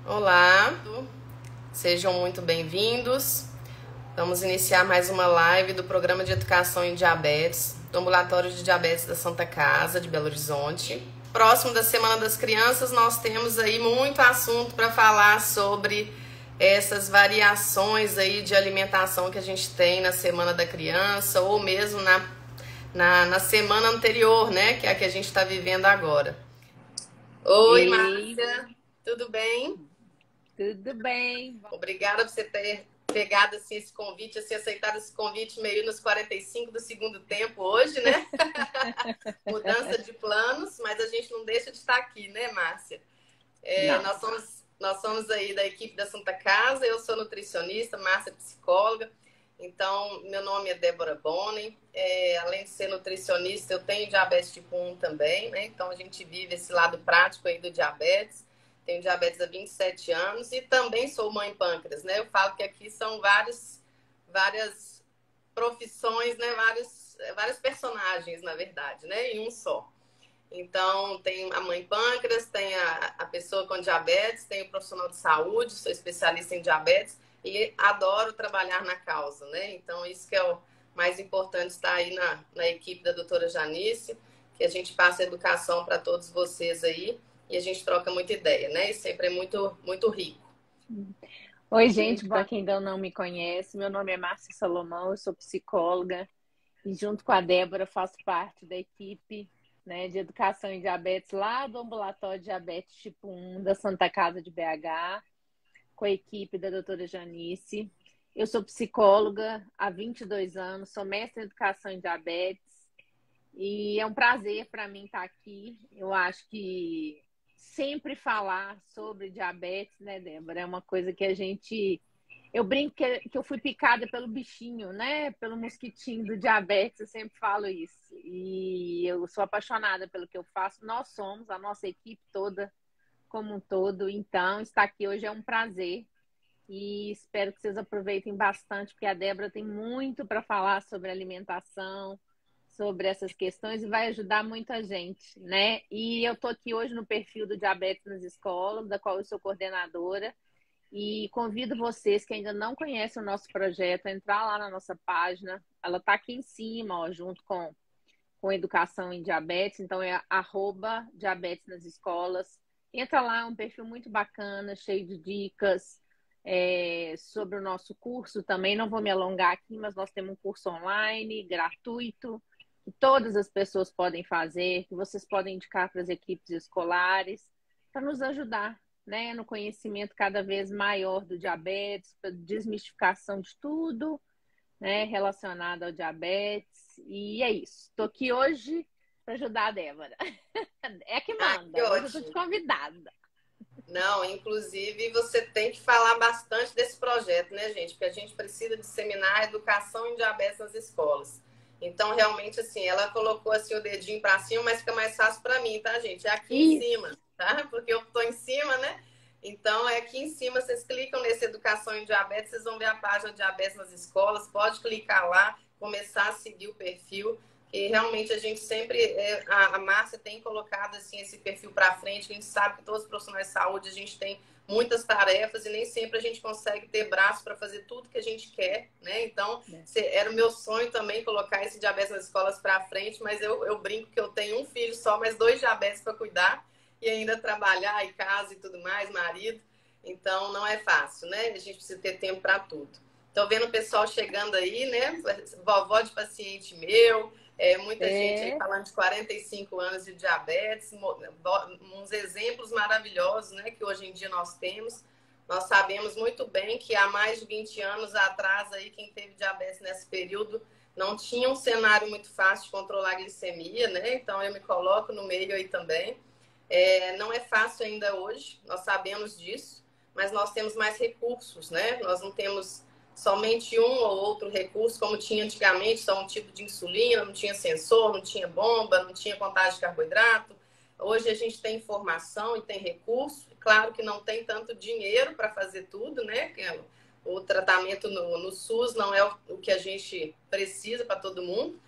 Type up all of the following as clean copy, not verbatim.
Olá, sejam muito bem-vindos. Vamos iniciar mais uma live do Programa de Educação em Diabetes, do Ambulatório de Diabetes da Santa Casa, de Belo Horizonte. Próximo da Semana das Crianças, nós temos aí muito assunto para falar sobre essas variações aí de alimentação que a gente tem na Semana da Criança, ou mesmo na semana anterior, né, que é a que a gente está vivendo agora. Oi, Ei, Márcia, tudo bem? tudo bem? Obrigada por você ter pegado assim, esse convite, assim, aceitado esse convite meio nos 45 do segundo tempo hoje, né? Mudança de planos, mas a gente não deixa de estar aqui, né, Márcia? Não. Nós somos aí da equipe da Santa Casa, eu sou nutricionista, Márcia é psicóloga, então meu nome é Débora Bonen, além de ser nutricionista, eu tenho diabetes tipo 1 também, né? Então a gente vive esse lado prático aí do diabetes. Tenho diabetes há 27 anos e também sou mãe pâncreas, né? Eu falo que aqui são várias profissões, né? Vários personagens, na verdade, né? Em um só. Então, tem a mãe pâncreas, tem a pessoa com diabetes, tem o profissional de saúde, sou especialista em diabetes e adoro trabalhar na causa, né? Então, isso que é o mais importante, estar aí na equipe da doutora Janice, que a gente passa educação para todos vocês aí e a gente troca muita ideia, né? E sempre é muito, muito rico. Oi, gente, para quem ainda não me conhece, meu nome é Márcia Salomão, eu sou psicóloga e junto com a Débora faço parte da equipe, né, de educação em diabetes lá do Ambulatório de Diabetes Tipo 1 da Santa Casa de BH, com a equipe da doutora Janice. Eu sou psicóloga há 22 anos, sou mestre em educação em diabetes. E é um prazer para mim estar aqui. Eu acho que sempre falar sobre diabetes, né, Débora, é uma coisa que a gente. Eu brinco que eu fui picada pelo bichinho, né? Pelo mosquitinho do diabetes, eu sempre falo isso. E eu sou apaixonada pelo que eu faço. Nós somos, a nossa equipe toda, como um todo. Então, estar aqui hoje é um prazer. E espero que vocês aproveitem bastante, porque a Débora tem muito para falar sobre alimentação, sobre essas questões e vai ajudar muita gente, né? E eu tô aqui hoje no perfil do Diabetes nas Escolas, da qual eu sou coordenadora, e convido vocês que ainda não conhecem o nosso projeto a entrar lá na nossa página. Ela tá aqui em cima, ó, junto com Educação em Diabetes, então é @diabetes nas escolas. Entra lá, é um perfil muito bacana, cheio de dicas sobre o nosso curso também. Não vou me alongar aqui, mas nós temos um curso online, gratuito, que todas as pessoas podem fazer, que vocês podem indicar para as equipes escolares, para nos ajudar, né, no conhecimento cada vez maior do diabetes, para desmistificação de tudo, né, relacionado ao diabetes. E é isso. Estou aqui hoje para ajudar a Débora. É que Ah, que manda. Hoje eu estou de ótimo. convidada. Não, inclusive você tem que falar bastante desse projeto, né, gente? Porque a gente precisa disseminar a educação em diabetes nas escolas. Então, realmente, assim, ela colocou assim o dedinho para cima, mas fica mais fácil para mim, tá, gente? É aqui em Isso. cima, tá? Porque eu tô em cima, né? Então, é aqui em cima, vocês clicam nesse Educação em Diabetes, vocês vão ver a página Diabetes nas Escolas, pode clicar lá, começar a seguir o perfil, e realmente a gente sempre, a Márcia tem colocado assim, esse perfil para frente, a gente sabe que todos os profissionais de saúde, a gente tem muitas tarefas e nem sempre a gente consegue ter braço para fazer tudo que a gente quer, né? Então, era o meu sonho também colocar esse diabetes nas escolas para frente, mas eu brinco que eu tenho um filho só, mas 2 diabetes para cuidar e ainda trabalhar em casa e tudo mais, marido. Então, não é fácil, né? A gente precisa ter tempo para tudo. Tô vendo o pessoal chegando aí, né? Vovó de paciente meu, muita gente aí É. falando de 45 anos de diabetes, uns exemplos maravilhosos, né, que hoje em dia nós temos. Nós sabemos muito bem que há mais de 20 anos atrás, aí, quem teve diabetes nesse período não tinha um cenário muito fácil de controlar a glicemia, né? Então eu me coloco no meio aí também. Não é fácil ainda hoje, nós sabemos disso, mas nós temos mais recursos, né? Nós não temos somente um ou outro recurso, como tinha antigamente, só um tipo de insulina, não tinha sensor, não tinha bomba, não tinha contagem de carboidrato. Hoje a gente tem informação e tem recurso. Claro que não tem tanto dinheiro para fazer tudo, né? O tratamento no SUS não é o que a gente precisa para todo mundo,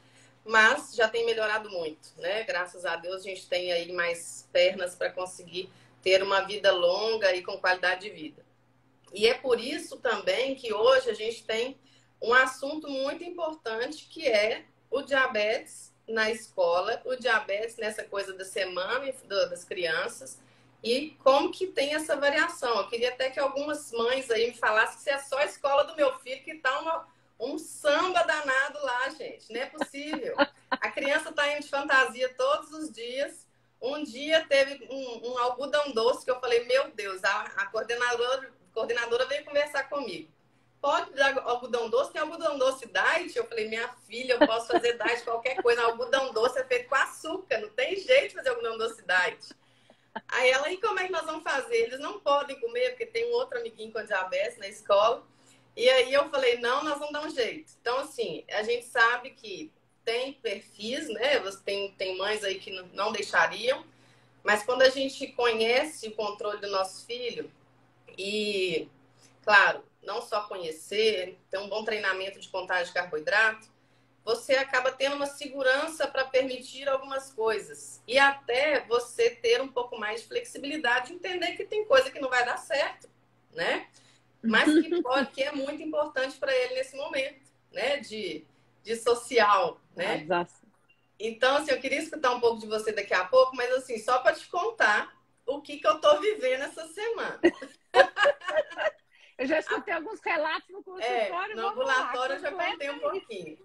mas já tem melhorado muito, né? Graças a Deus a gente tem aí mais pernas para conseguir ter uma vida longa e com qualidade de vida. E é por isso também que hoje a gente tem um assunto muito importante, que é o diabetes na escola, o diabetes nessa coisa da semana das crianças, e como que tem essa variação. Eu queria até que algumas mães aí me falassem se é só a escola do meu filho que tá um samba danado lá, gente. Não é possível. A criança tá indo de fantasia todos os dias. Um dia teve um algodão doce que eu falei, meu Deus, a coordenadora veio conversar comigo. Pode dar algodão doce? Tem algodão doce diet? Eu falei, minha filha, eu posso fazer diet qualquer coisa. Algodão doce é feito com açúcar, não tem jeito de fazer algodão doce diet. Aí ela, e como é que nós vamos fazer? Eles não podem comer, porque tem um outro amiguinho com diabetes na escola. E aí eu falei, não, nós vamos dar um jeito. Então, assim, a gente sabe que tem perfis, né? Tem mães aí que não deixariam. Mas quando a gente conhece o controle do nosso filho e, claro, não só conhecer, ter um bom treinamento de contagem de carboidrato, você acaba tendo uma segurança para permitir algumas coisas. E até você ter um pouco mais de flexibilidade, entender que tem coisa que não vai dar certo, né? Mas que é muito importante para ele nesse momento, né? De social, né? Então, assim, eu queria escutar um pouco de você daqui a pouco, mas assim, só para te contar o que eu tô vivendo essa semana. Eu já escutei alguns relatos no consultório. No ambulatório eu já contei um pouquinho.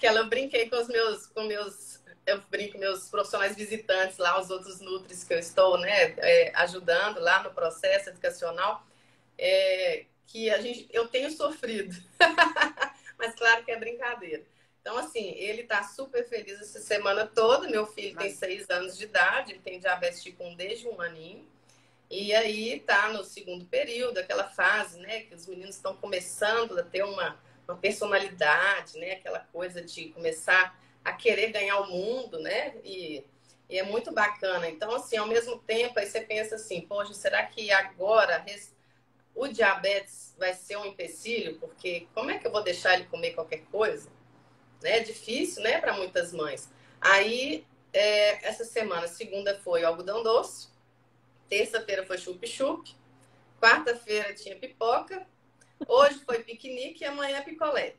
Eu brinquei com eu brinco com meus profissionais visitantes lá, os outros nutris que eu estou, né, ajudando lá no processo educacional, que eu tenho sofrido. Mas claro que é brincadeira. Então, assim, ele tá super feliz essa semana toda. Meu filho tem 6 anos de idade, ele tem diabetes tipo 1 desde 1 aninho. E aí tá no segundo período, aquela fase, né, que os meninos estão começando a ter uma personalidade, né, aquela coisa de começar a querer ganhar o mundo, né, e é muito bacana. Então, assim, ao mesmo tempo, aí você pensa assim, poxa, será que agora o diabetes vai ser um empecilho? Porque como é que eu vou deixar ele comer qualquer coisa? Né? É difícil, né, para muitas mães. Aí, essa semana, segunda foi algodão doce, terça-feira foi chup-chup, quarta-feira tinha pipoca, hoje foi piquenique e amanhã é picolé.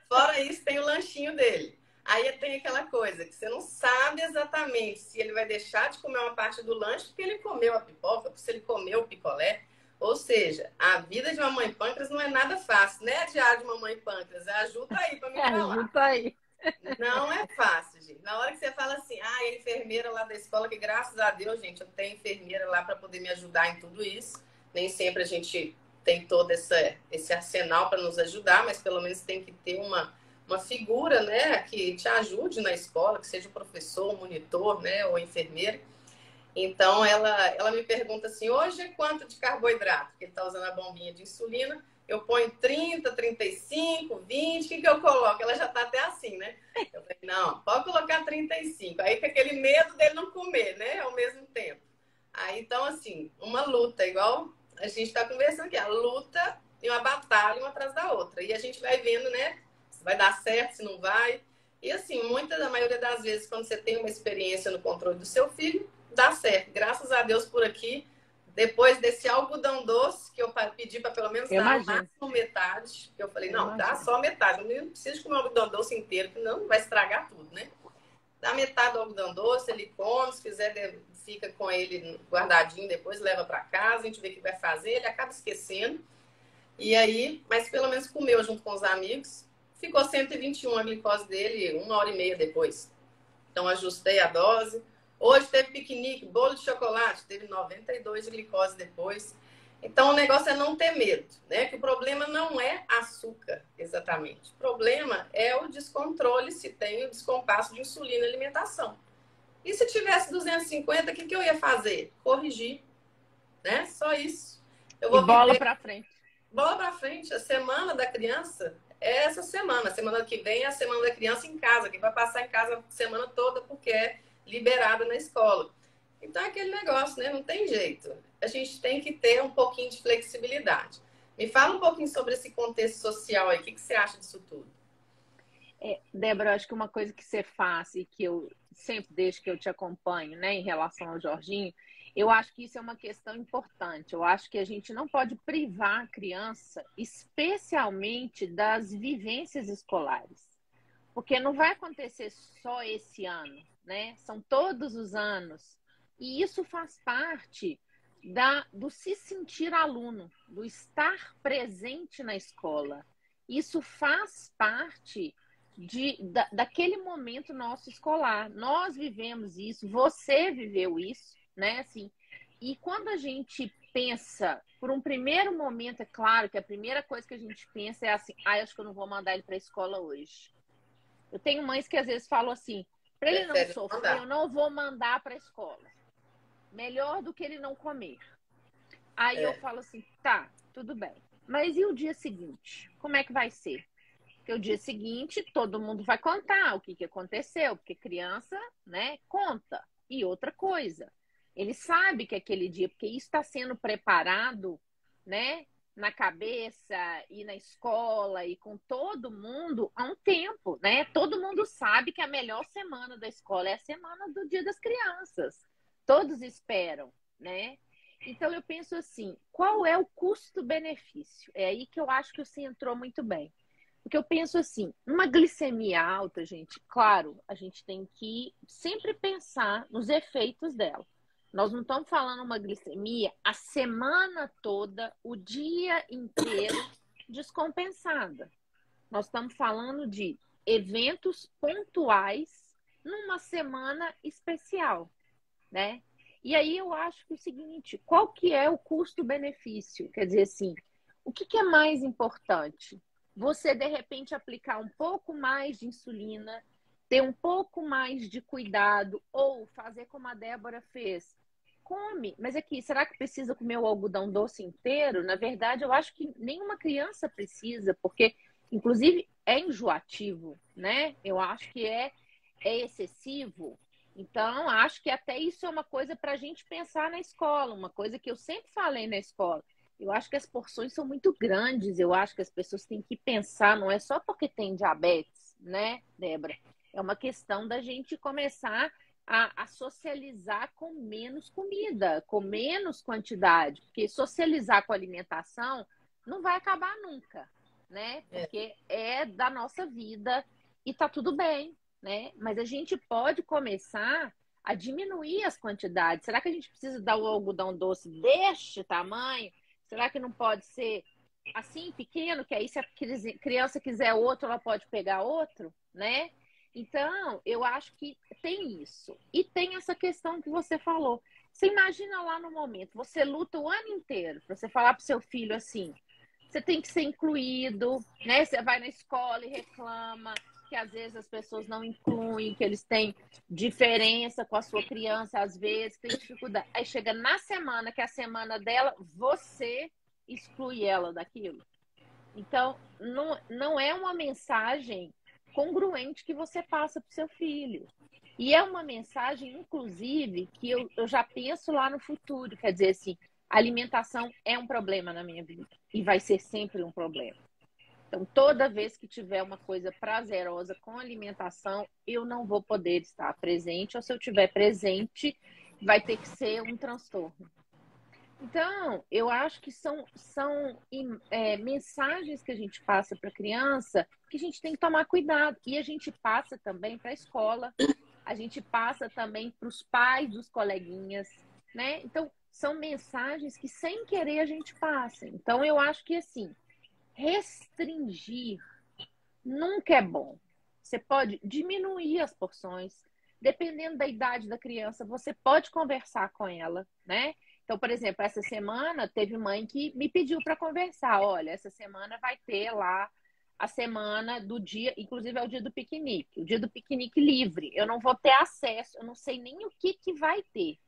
Fora isso, tem o lanchinho dele. Aí tem aquela coisa que você não sabe exatamente se ele vai deixar de comer uma parte do lanche porque ele comeu a pipoca, se ele comeu o picolé. Ou seja, a vida de mamãe pâncreas não é nada fácil, né? A diária de mamãe pâncreas. Ajuda aí para me falar. Ajuda aí. Não é fácil, gente. Na hora que você fala assim, a enfermeira lá da escola, que graças a Deus, gente, eu tenho enfermeira lá para poder me ajudar em tudo isso. Nem sempre a gente tem todo esse arsenal para nos ajudar, mas pelo menos tem que ter uma figura, né, que te ajude na escola, que seja o professor, o monitor, né, ou enfermeira. Então, ela me pergunta assim, hoje é quanto de carboidrato? Porque ele está usando a bombinha de insulina. Eu ponho 30, 35, 20, o que eu coloco? Ela já está até assim, né? Eu falei, não, pode colocar 35. Aí com aquele medo dele não comer, né? Ao mesmo tempo. Aí, então, assim, uma luta, igual a gente está conversando aqui, a luta e uma batalha uma atrás da outra. E a gente vai vendo, né? Se vai dar certo, se não vai. E assim, a maioria das vezes, quando você tem uma experiência no controle do seu filho, dá certo. Graças a Deus por aqui, depois desse algodão doce, que eu pedi para pelo menos dar no máximo metade, que eu falei, não, dá só metade, não precisa comer o algodão doce inteiro, que não vai estragar tudo, né? Dá metade do algodão doce, ele come, se quiser, fica com ele guardadinho, depois leva para casa, a gente vê o que vai fazer, ele acaba esquecendo. E aí, mas pelo menos comeu junto com os amigos, ficou 121 a glicose dele 1h30 depois. Então, ajustei a dose. Hoje teve piquenique, bolo de chocolate, teve 92 de glicose depois. Então, o negócio é não ter medo, né? Que o problema não é açúcar, exatamente. O problema é o descontrole, se tem o descompasso de insulina e alimentação. E se tivesse 250, o que eu ia fazer? Corrigir, né? Só isso. Eu vou bola para frente. Bola para frente. A semana da criança é essa semana. A semana que vem é a semana da criança em casa, que vai passar em casa a semana toda porque é liberada na escola. Então é aquele negócio, né? Não tem jeito. A gente tem que ter um pouquinho de flexibilidade. Me fala um pouquinho sobre esse contexto social aí. O que você acha disso tudo? Débora, acho que uma coisa que você faz e que eu sempre desde que eu te acompanho, né, em relação ao Jorginho, eu acho que isso é uma questão importante. Eu acho que a gente não pode privar a criança, especialmente das vivências escolares, porque não vai acontecer só esse ano, né? São todos os anos. E isso faz parte do se sentir aluno, do estar presente na escola. Isso faz parte daquele momento nosso escolar. Nós vivemos isso, você viveu isso, né? Assim, e quando a gente pensa, por um primeiro momento, é claro que a primeira coisa que a gente pensa é assim, acho que eu não vou mandar ele para a escola hoje. Eu tenho mães que às vezes falam assim, para ele não Prefere sofrer, eu mandar. não vou mandar para a escola. Melhor do que ele não comer. Aí eu É. falo assim, tá, tudo bem. Mas e o dia seguinte? Como é que vai ser? Porque o dia seguinte todo mundo vai contar o que aconteceu, porque criança, né, conta. E outra coisa, ele sabe que aquele dia, porque isso está sendo preparado, né, na cabeça e na escola e com todo mundo há um tempo, né? Todo mundo sabe que a melhor semana da escola é a semana do Dia das Crianças. Todos esperam, né? Então eu penso assim, qual é o custo-benefício? É aí que eu acho que você entrou muito bem. Porque eu penso assim, uma glicemia alta, gente, claro, a gente tem que sempre pensar nos efeitos dela. Nós não estamos falando uma glicemia a semana toda, o dia inteiro descompensada. Nós estamos falando de eventos pontuais numa semana especial, né? E aí eu acho que é o seguinte, qual que é o custo-benefício? Quer dizer assim, o que é mais importante? Você, de repente, aplicar um pouco mais de insulina, ter um pouco mais de cuidado, ou fazer como a Débora fez. Come, mas aqui, será que precisa comer o algodão doce inteiro? Na verdade, eu acho que nenhuma criança precisa, porque, inclusive, é enjoativo, né? Eu acho que é excessivo. Então, acho que até isso é uma coisa para a gente pensar na escola, uma coisa que eu sempre falei na escola. Eu acho que as porções são muito grandes, eu acho que as pessoas têm que pensar, não é só porque tem diabetes, né, Débora? É uma questão da gente começar a socializar com menos comida, com menos quantidade, porque socializar com alimentação não vai acabar nunca, né? Porque é da nossa vida e tá tudo bem, né? Mas a gente pode começar a diminuir as quantidades. Será que a gente precisa dar o algodão doce deste tamanho? Será que não pode ser assim, pequeno, que aí se a criança quiser outro, ela pode pegar outro, né? Então, eu acho que tem isso. E tem essa questão que você falou. Você imagina lá no momento, você luta o ano inteiro para você falar para o seu filho assim, você tem que ser incluído, né? Você vai na escola e reclama que às vezes as pessoas não incluem, que eles têm diferença com a sua criança, às vezes tem dificuldade. Aí chega na semana, que é a semana dela, você exclui ela daquilo. Então, não é uma mensagem congruente que você passa para o seu filho. E é uma mensagem, inclusive, que eu já penso lá no futuro. Quer dizer assim, a alimentação é um problema na minha vida. E vai ser sempre um problema. Então, toda vez que tiver uma coisa prazerosa com alimentação, eu não vou poder estar presente. Ou se eu estiver presente, vai ter que ser um transtorno. Então, eu acho que são mensagens que a gente passa para a criança que a gente tem que tomar cuidado. E a gente passa também para a escola, a gente passa também para os pais dos coleguinhas, né? Então, são mensagens que sem querer a gente passa. Então, eu acho que assim, restringir nunca é bom. Você pode diminuir as porções. Dependendo da idade da criança, você pode conversar com ela, né? Então, por exemplo, essa semana teve mãe que me pediu para conversar. Olha, essa semana vai ter lá a semana do dia, inclusive é o dia do piquenique, o dia do piquenique livre. Eu não vou ter acesso, eu não sei nem o que vai ter.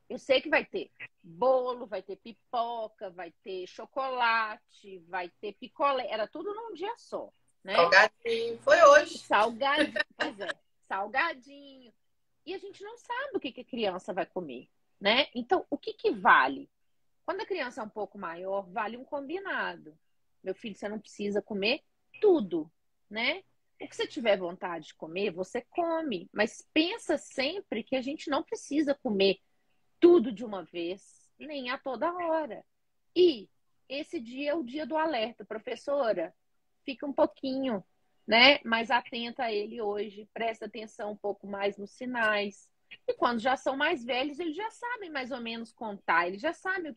Eu sei que vai ter bolo, vai ter pipoca, vai ter chocolate, vai ter picolé. Era tudo num dia só, né? Salgadinho. Foi hoje. Salgadinho, pois é, salgadinho. E a gente não sabe o que a criança vai comer, né? Então, o que vale? Quando a criança é um pouco maior, vale um combinado. Meu filho, você não precisa comer tudo, né? O que você tiver vontade de comer, você come. Mas pensa sempre que a gente não precisa comer tudo de uma vez, nem a toda hora. E esse dia é o dia do alerta, professora. Fica um pouquinho, né, mais atenta a ele hoje. Presta atenção um pouco mais nos sinais. E quando já são mais velhos, eles já sabem mais ou menos contar. Eles já sabem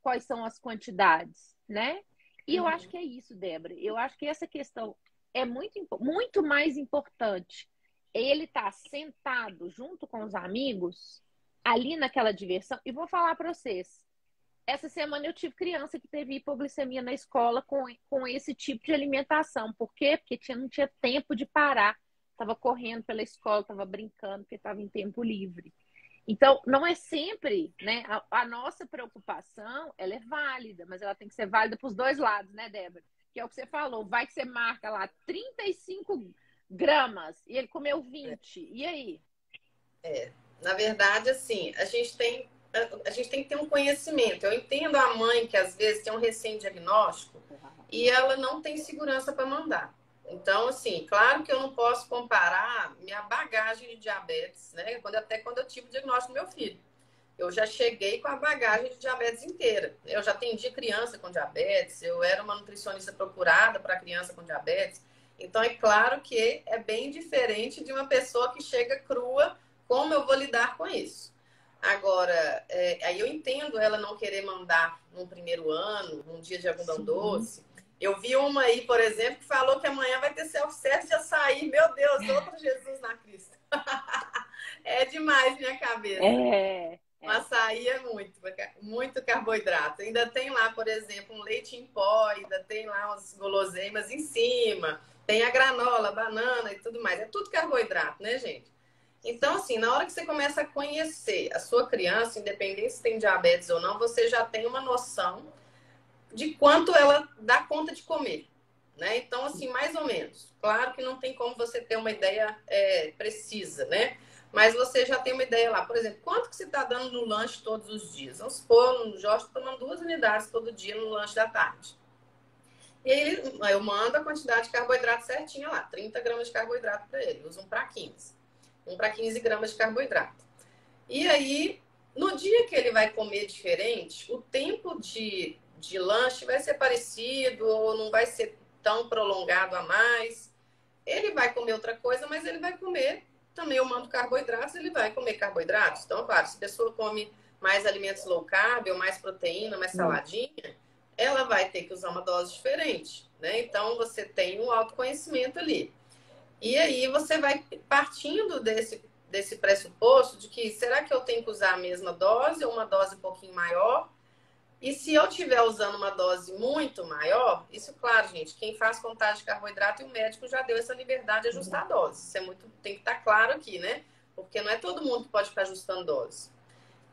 quais são as quantidades, né? E eu acho que é isso, Débora. Eu acho que essa questão é muito mais importante. Ele tá sentado junto com os amigos, ali naquela diversão. E vou falar para vocês, essa semana eu tive criança que teve hipoglicemia na escola com esse tipo de alimentação. Por quê? Porque não tinha tempo de parar. Estava correndo pela escola, estava brincando, porque estava em tempo livre. Então, não é sempre, né? A nossa preocupação, ela é válida, mas ela tem que ser válida para os dois lados, né, Débora? Que é o que você falou. Vai que você marca lá 35 gramas e ele comeu 20. E aí? Na verdade, assim, a gente tem que ter um conhecimento. Eu entendo a mãe que às vezes tem um recém-diagnóstico e ela não tem segurança para mandar. Então, assim, claro que eu não posso comparar minha bagagem de diabetes, né? Até quando eu tive o diagnóstico do meu filho. Eu já cheguei com a bagagem de diabetes inteira. Eu já atendi criança com diabetes, eu era uma nutricionista procurada para criança com diabetes. Então, é claro que é bem diferente de uma pessoa que chega crua, como eu vou lidar com isso. Agora, aí eu entendo ela não querer mandar num primeiro ano, num dia de algodão doce. Eu vi uma aí, por exemplo, que falou que amanhã vai ter self-service de açaí. Meu Deus, outro Jesus na Cristo. É demais minha cabeça. O açaí é muito carboidrato. Ainda tem lá, por exemplo, um leite em pó, ainda tem lá umas guloseimas em cima, tem a granola, a banana e tudo mais. É tudo carboidrato, né, gente? Então, assim, na hora que você começa a conhecer a sua criança, independente se tem diabetes ou não, você já tem uma noção de quanto ela dá conta de comer, né? Então, assim, mais ou menos. Claro que não tem como você ter uma ideia precisa, né? Mas você já tem uma ideia lá. Por exemplo, quanto que você está dando no lanche todos os dias? Vamos supor, o Jorge está tomando 2 unidades todo dia no lanche da tarde. E aí eu mando a quantidade de carboidrato certinha lá. 30 gramas de carboidrato para ele. Usa 1 para 15. 1 para 15 gramas de carboidrato. E aí, no dia que ele vai comer diferente, o tempo de lanche vai ser parecido ou não vai ser tão prolongado a mais. Ele vai comer outra coisa, mas ele vai comer também. Eu mando carboidratos, ele vai comer carboidratos. Então, claro, se a pessoa come mais alimentos low carb ou mais proteína, mais saladinha, ela vai ter que usar uma dose diferente, né? Então, você tem um autoconhecimento ali. E aí você vai partindo desse pressuposto de que será que eu tenho que usar a mesma dose ou uma dose um pouquinho maior? E se eu estiver usando uma dose muito maior, isso, claro, gente, quem faz contagem de carboidrato e o médico já deu essa liberdade de ajustar a dose. Isso tem que estar claro aqui, né? Porque não é todo mundo que pode ficar ajustando dose.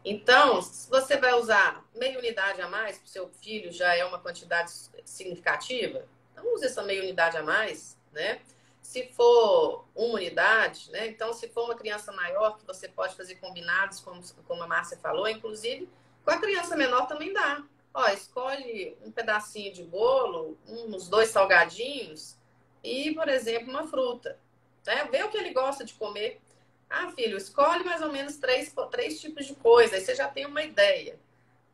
Então, se você vai usar meia unidade a mais para o seu filho, já é uma quantidade significativa, então use essa meia unidade a mais, né? Se for 1 unidade, né? Então, se for uma criança maior, que você pode fazer combinados, como a Márcia falou, inclusive, com a criança menor também dá. Ó, escolhe um pedacinho de bolo, uns 2 salgadinhos e, por exemplo, uma fruta. Né? Vê o que ele gosta de comer. Ah, filho, escolhe mais ou menos 3 tipos de coisa, aí você já tem uma ideia.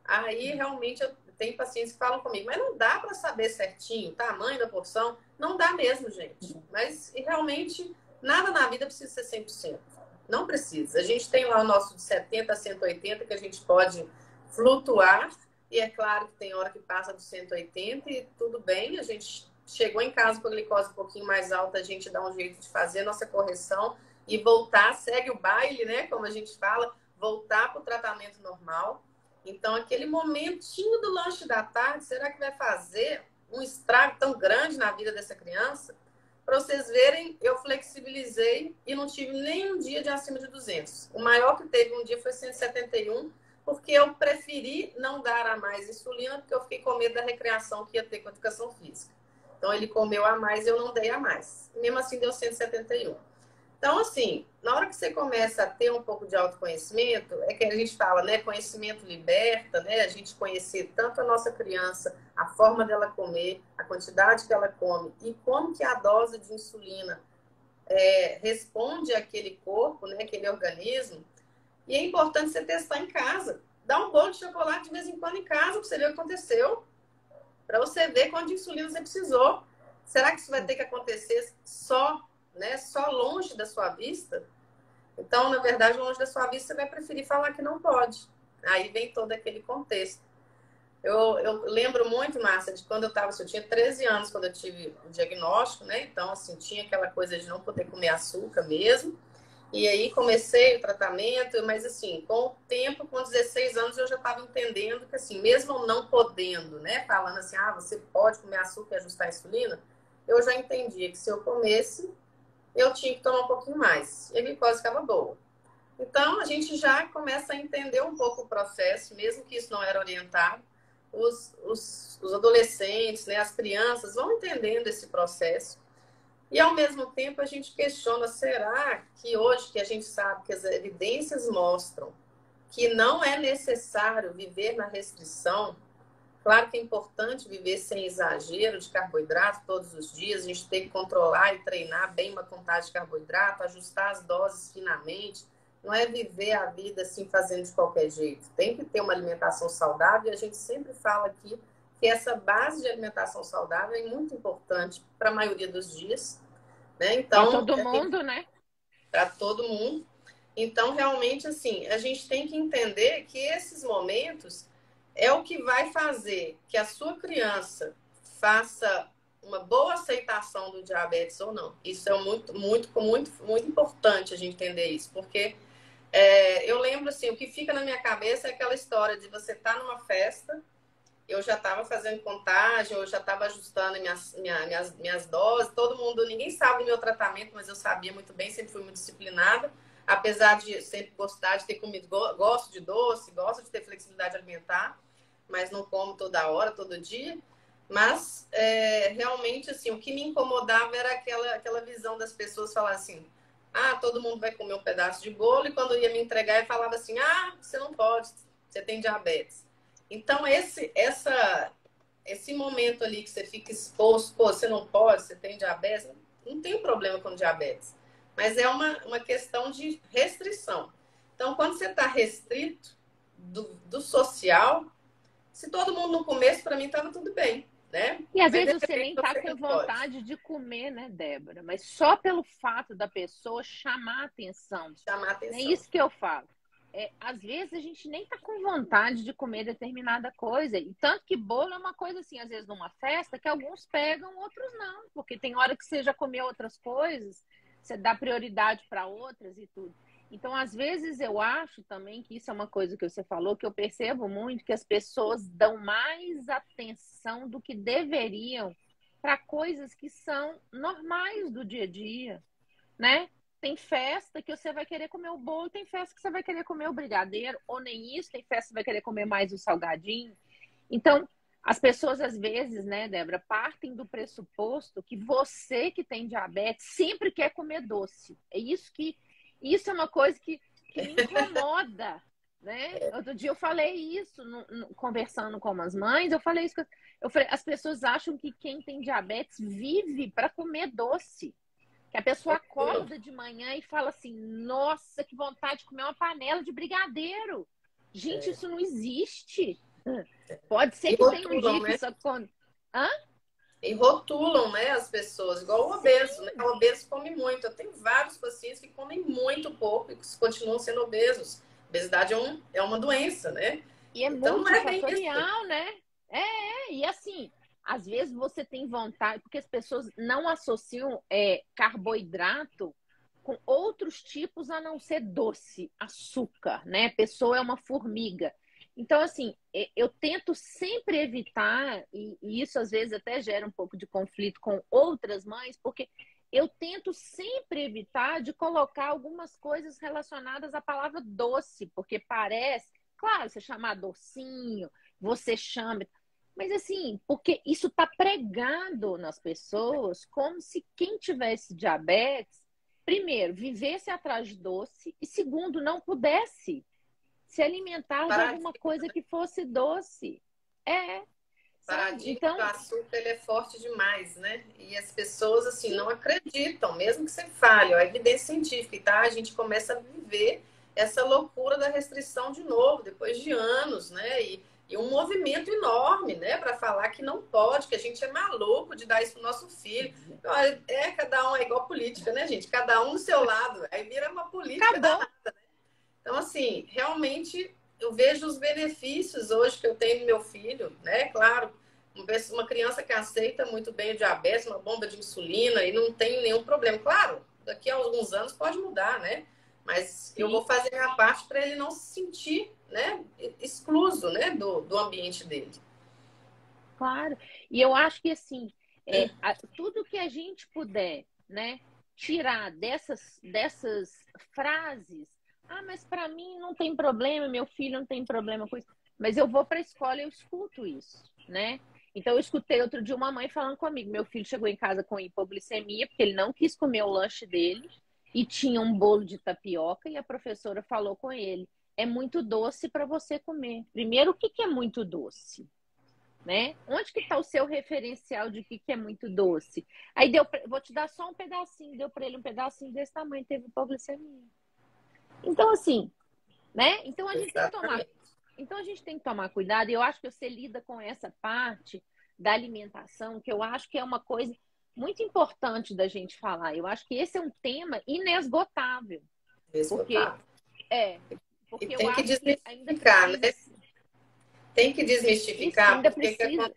Aí, realmente, eu tenho pacientes que falam comigo, mas não dá para saber certinho o tamanho da porção. Não dá mesmo, gente. Mas, realmente, nada na vida precisa ser 100%. Não precisa. A gente tem lá o nosso de 70 a 180, que a gente pode flutuar. E é claro que tem hora que passa dos 180 e tudo bem. A gente chegou em casa com a glicose um pouquinho mais alta, a gente dá um jeito de fazer a nossa correção e voltar, segue o baile, né? Como a gente fala, voltar para o tratamento normal. Então, aquele momentinho do lanche da tarde, será que vai fazer um estrago tão grande na vida dessa criança? Para vocês verem, eu flexibilizei e não tive nem um dia de acima de 200. O maior que teve um dia foi 171, porque eu preferi não dar a mais insulina, porque eu fiquei com medo da recreação que ia ter com a educação física. Então, ele comeu a mais e eu não dei a mais. Mesmo assim, deu 171. Então, assim, na hora que você começa a ter um pouco de autoconhecimento, é que a gente fala, né? Conhecimento liberta, né? A gente conhecer tanto a nossa criança, a forma dela comer, a quantidade que ela come e como que a dose de insulina responde àquele corpo, né? Aquele organismo. E é importante você testar em casa. Dá um bolo de chocolate de vez em quando em casa para você ver o que aconteceu, para você ver quanto de insulina você precisou. Será que isso vai ter que acontecer só, né? Só longe da sua vista? Então, na verdade, longe da sua vista, você vai preferir falar que não pode. Aí vem todo aquele contexto. Eu lembro muito, Márcia, de quando eu tinha 13 anos quando eu tive o diagnóstico, né? Então, assim, tinha aquela coisa de não poder comer açúcar mesmo. E aí comecei o tratamento, mas assim, com o tempo, com 16 anos, eu já estava entendendo que, assim, mesmo não podendo, né? Falando assim, você pode comer açúcar e ajustar a insulina, eu já entendia que se eu comesse, eu tinha que tomar um pouquinho mais. E a glicose ficava boa. Então, a gente já começa a entender um pouco o processo, mesmo que isso não era orientado. Os adolescentes, né, as crianças vão entendendo esse processo. E, ao mesmo tempo, a gente questiona, será que hoje que a gente sabe que as evidências mostram que não é necessário viver na restrição? Claro que é importante viver sem exagero de carboidrato todos os dias, a gente tem que controlar e treinar bem uma contagem de carboidrato, ajustar as doses finamente. Não é viver a vida assim fazendo de qualquer jeito. Tem que ter uma alimentação saudável e a gente sempre fala aqui que essa base de alimentação saudável é muito importante para a maioria dos dias, né? Para Então, todo mundo, né? para todo mundo. Então, realmente, assim, a gente tem que entender que esses momentos é o que vai fazer que a sua criança faça uma boa aceitação do diabetes ou não. Isso é muito importante a gente entender isso, porque eu lembro, assim, o que fica na minha cabeça é aquela história de você estar numa festa, eu já estava fazendo contagem, eu já estava ajustando minhas doses, todo mundo, ninguém sabe do meu tratamento, mas eu sabia muito bem, sempre fui muito disciplinada, apesar de sempre gostar de ter comido, gosto de doce, gosto de ter flexibilidade alimentar, mas não como toda hora, todo dia. Mas, realmente, assim, o que me incomodava era aquela visão das pessoas falar assim, todo mundo vai comer um pedaço de bolo, e quando ia me entregar, eu falava assim, você não pode, você tem diabetes. Então, esse momento ali que você fica exposto, você não pode, você tem diabetes, não tem problema com diabetes. Mas é uma questão de restrição. Então, quando você está restrito do social, se todo mundo no começo, para mim, estava tudo bem, né? E às Mas, de vezes você repente, nem tá você com não pode. vontade de comer, né, Débora? Mas só pelo fato da pessoa chamar a atenção. Chamar É atenção. isso que eu falo. Às vezes a gente nem tá com vontade de comer determinada coisa. E tanto que bolo é uma coisa assim, às vezes numa festa, que alguns pegam, outros não. Porque tem hora que você já comeu outras coisas, você dá prioridade para outras e tudo. Então, às vezes, eu acho também que isso é uma coisa que você falou, que eu percebo muito, que as pessoas dão mais atenção do que deveriam para coisas que são normais do dia a dia, né? Tem festa que você vai querer comer o bolo, tem festa que você vai querer comer o brigadeiro, ou nem isso, tem festa que você vai querer comer mais o salgadinho. Então, as pessoas às vezes, né, Débora, partem do pressuposto que você que tem diabetes sempre quer comer doce. Isso é uma coisa que me incomoda, né? Outro dia eu falei isso, conversando com as mães, eu falei isso, eu falei, as pessoas acham que quem tem diabetes vive para comer doce. Que a pessoa acorda de manhã e fala assim, nossa, que vontade de comer uma panela de brigadeiro. Gente, isso não existe. Pode ser E que tenha um dia rotulam, que né? isso aconteça. Hã? E rotulam, né, as pessoas, igual o obeso, né? O obeso come muito. Eu tenho vários pacientes que comem muito pouco e que continuam sendo obesos. Obesidade é uma doença, né? E é Então não é bem isso. multifatorial, né? E assim, às vezes você tem vontade, porque as pessoas não associam carboidrato com outros tipos a não ser doce, açúcar, né? A pessoa é uma formiga. Então, assim, eu tento sempre evitar, e isso às vezes até gera um pouco de conflito com outras mães, porque eu tento sempre evitar de colocar algumas coisas relacionadas à palavra doce, porque parece, claro, você chamar docinho, você chama, mas assim, porque isso está pregado nas pessoas como se quem tivesse diabetes primeiro, vivesse atrás de doce e segundo, não pudesse se alimentar de alguma coisa que fosse doce. Sabe? Paradigma Então, do açúcar, ele é forte demais, né? E as pessoas, assim, não acreditam, mesmo que você fale, ó, é evidência científica, tá? A gente começa a viver essa loucura da restrição de novo, depois de anos, né? E um movimento enorme, né? Para falar que não pode, que a gente é maluco de dar isso pro nosso filho. Cada um é igual política, né, gente? Cada um do seu lado. Aí vira uma política acabou. danada. Então, assim, realmente eu vejo os benefícios hoje que eu tenho no meu filho, né? Claro, uma criança que aceita muito bem o diabetes, uma bomba de insulina e não tem nenhum problema. Claro, daqui a alguns anos pode mudar, né? Mas Sim. Eu vou fazer a minha parte para ele não se sentir, né, excluso, né, do ambiente dele. Claro. E eu acho que, assim, tudo que a gente puder, né, tirar dessas frases, mas para mim não tem problema, meu filho não tem problema com isso. Mas eu vou para a escola e eu escuto isso, né? Então, eu escutei outro dia uma mãe falando comigo. Meu filho chegou em casa com hipoglicemia, porque ele não quis comer o lanche dele e tinha um bolo de tapioca e a professora falou com ele: é muito doce para você comer. Primeiro, o que é muito doce? Né? Onde que está o seu referencial de que é muito doce? Aí vou te dar só um pedacinho, deu para ele um pedacinho desse tamanho, teve hipoglicemia. Então, assim, né? Então a gente tem que tomar cuidado, e eu acho que você lida com essa parte da alimentação, que eu acho que é uma coisa muito importante da gente falar. Eu acho que esse é um tema inesgotável. Inesgotável. Porque eu acho que ainda precisa... né? Tem que desmistificar, ainda porque precisa.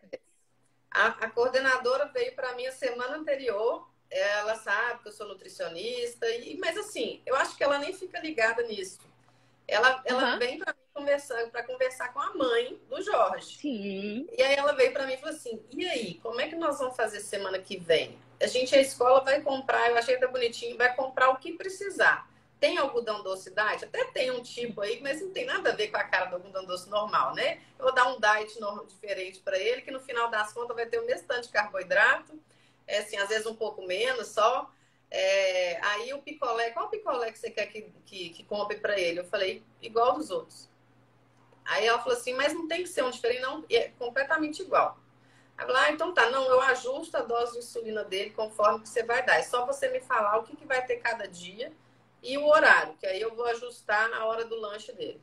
A coordenadora veio para mim a semana anterior, ela sabe que eu sou nutricionista, mas assim, eu acho que ela nem fica ligada nisso. Ela vem para mim conversar com a mãe do Jorge. Sim. E aí ela veio para mim e falou assim: e aí, como é que nós vamos fazer semana que vem? A escola vai comprar, eu achei até bonitinho, vai comprar o que precisar. Tem algodão doce diet? Até tem um tipo aí, mas não tem nada a ver com a cara do algodão doce normal, né? Eu vou dar um diet diferente para ele, que no final das contas vai ter o mesmo tanto de carboidrato, assim, às vezes um pouco menos só. Aí o picolé, qual picolé que você quer que compre para ele? Eu falei, igual dos outros. Aí ela falou assim, mas não tem que ser um diferente, não, é completamente igual. Aí eu falei, então tá, não, eu ajusto a dose de insulina dele conforme que você vai dar. É só você me falar o que vai ter cada dia e o horário, que aí eu vou ajustar na hora do lanche dele.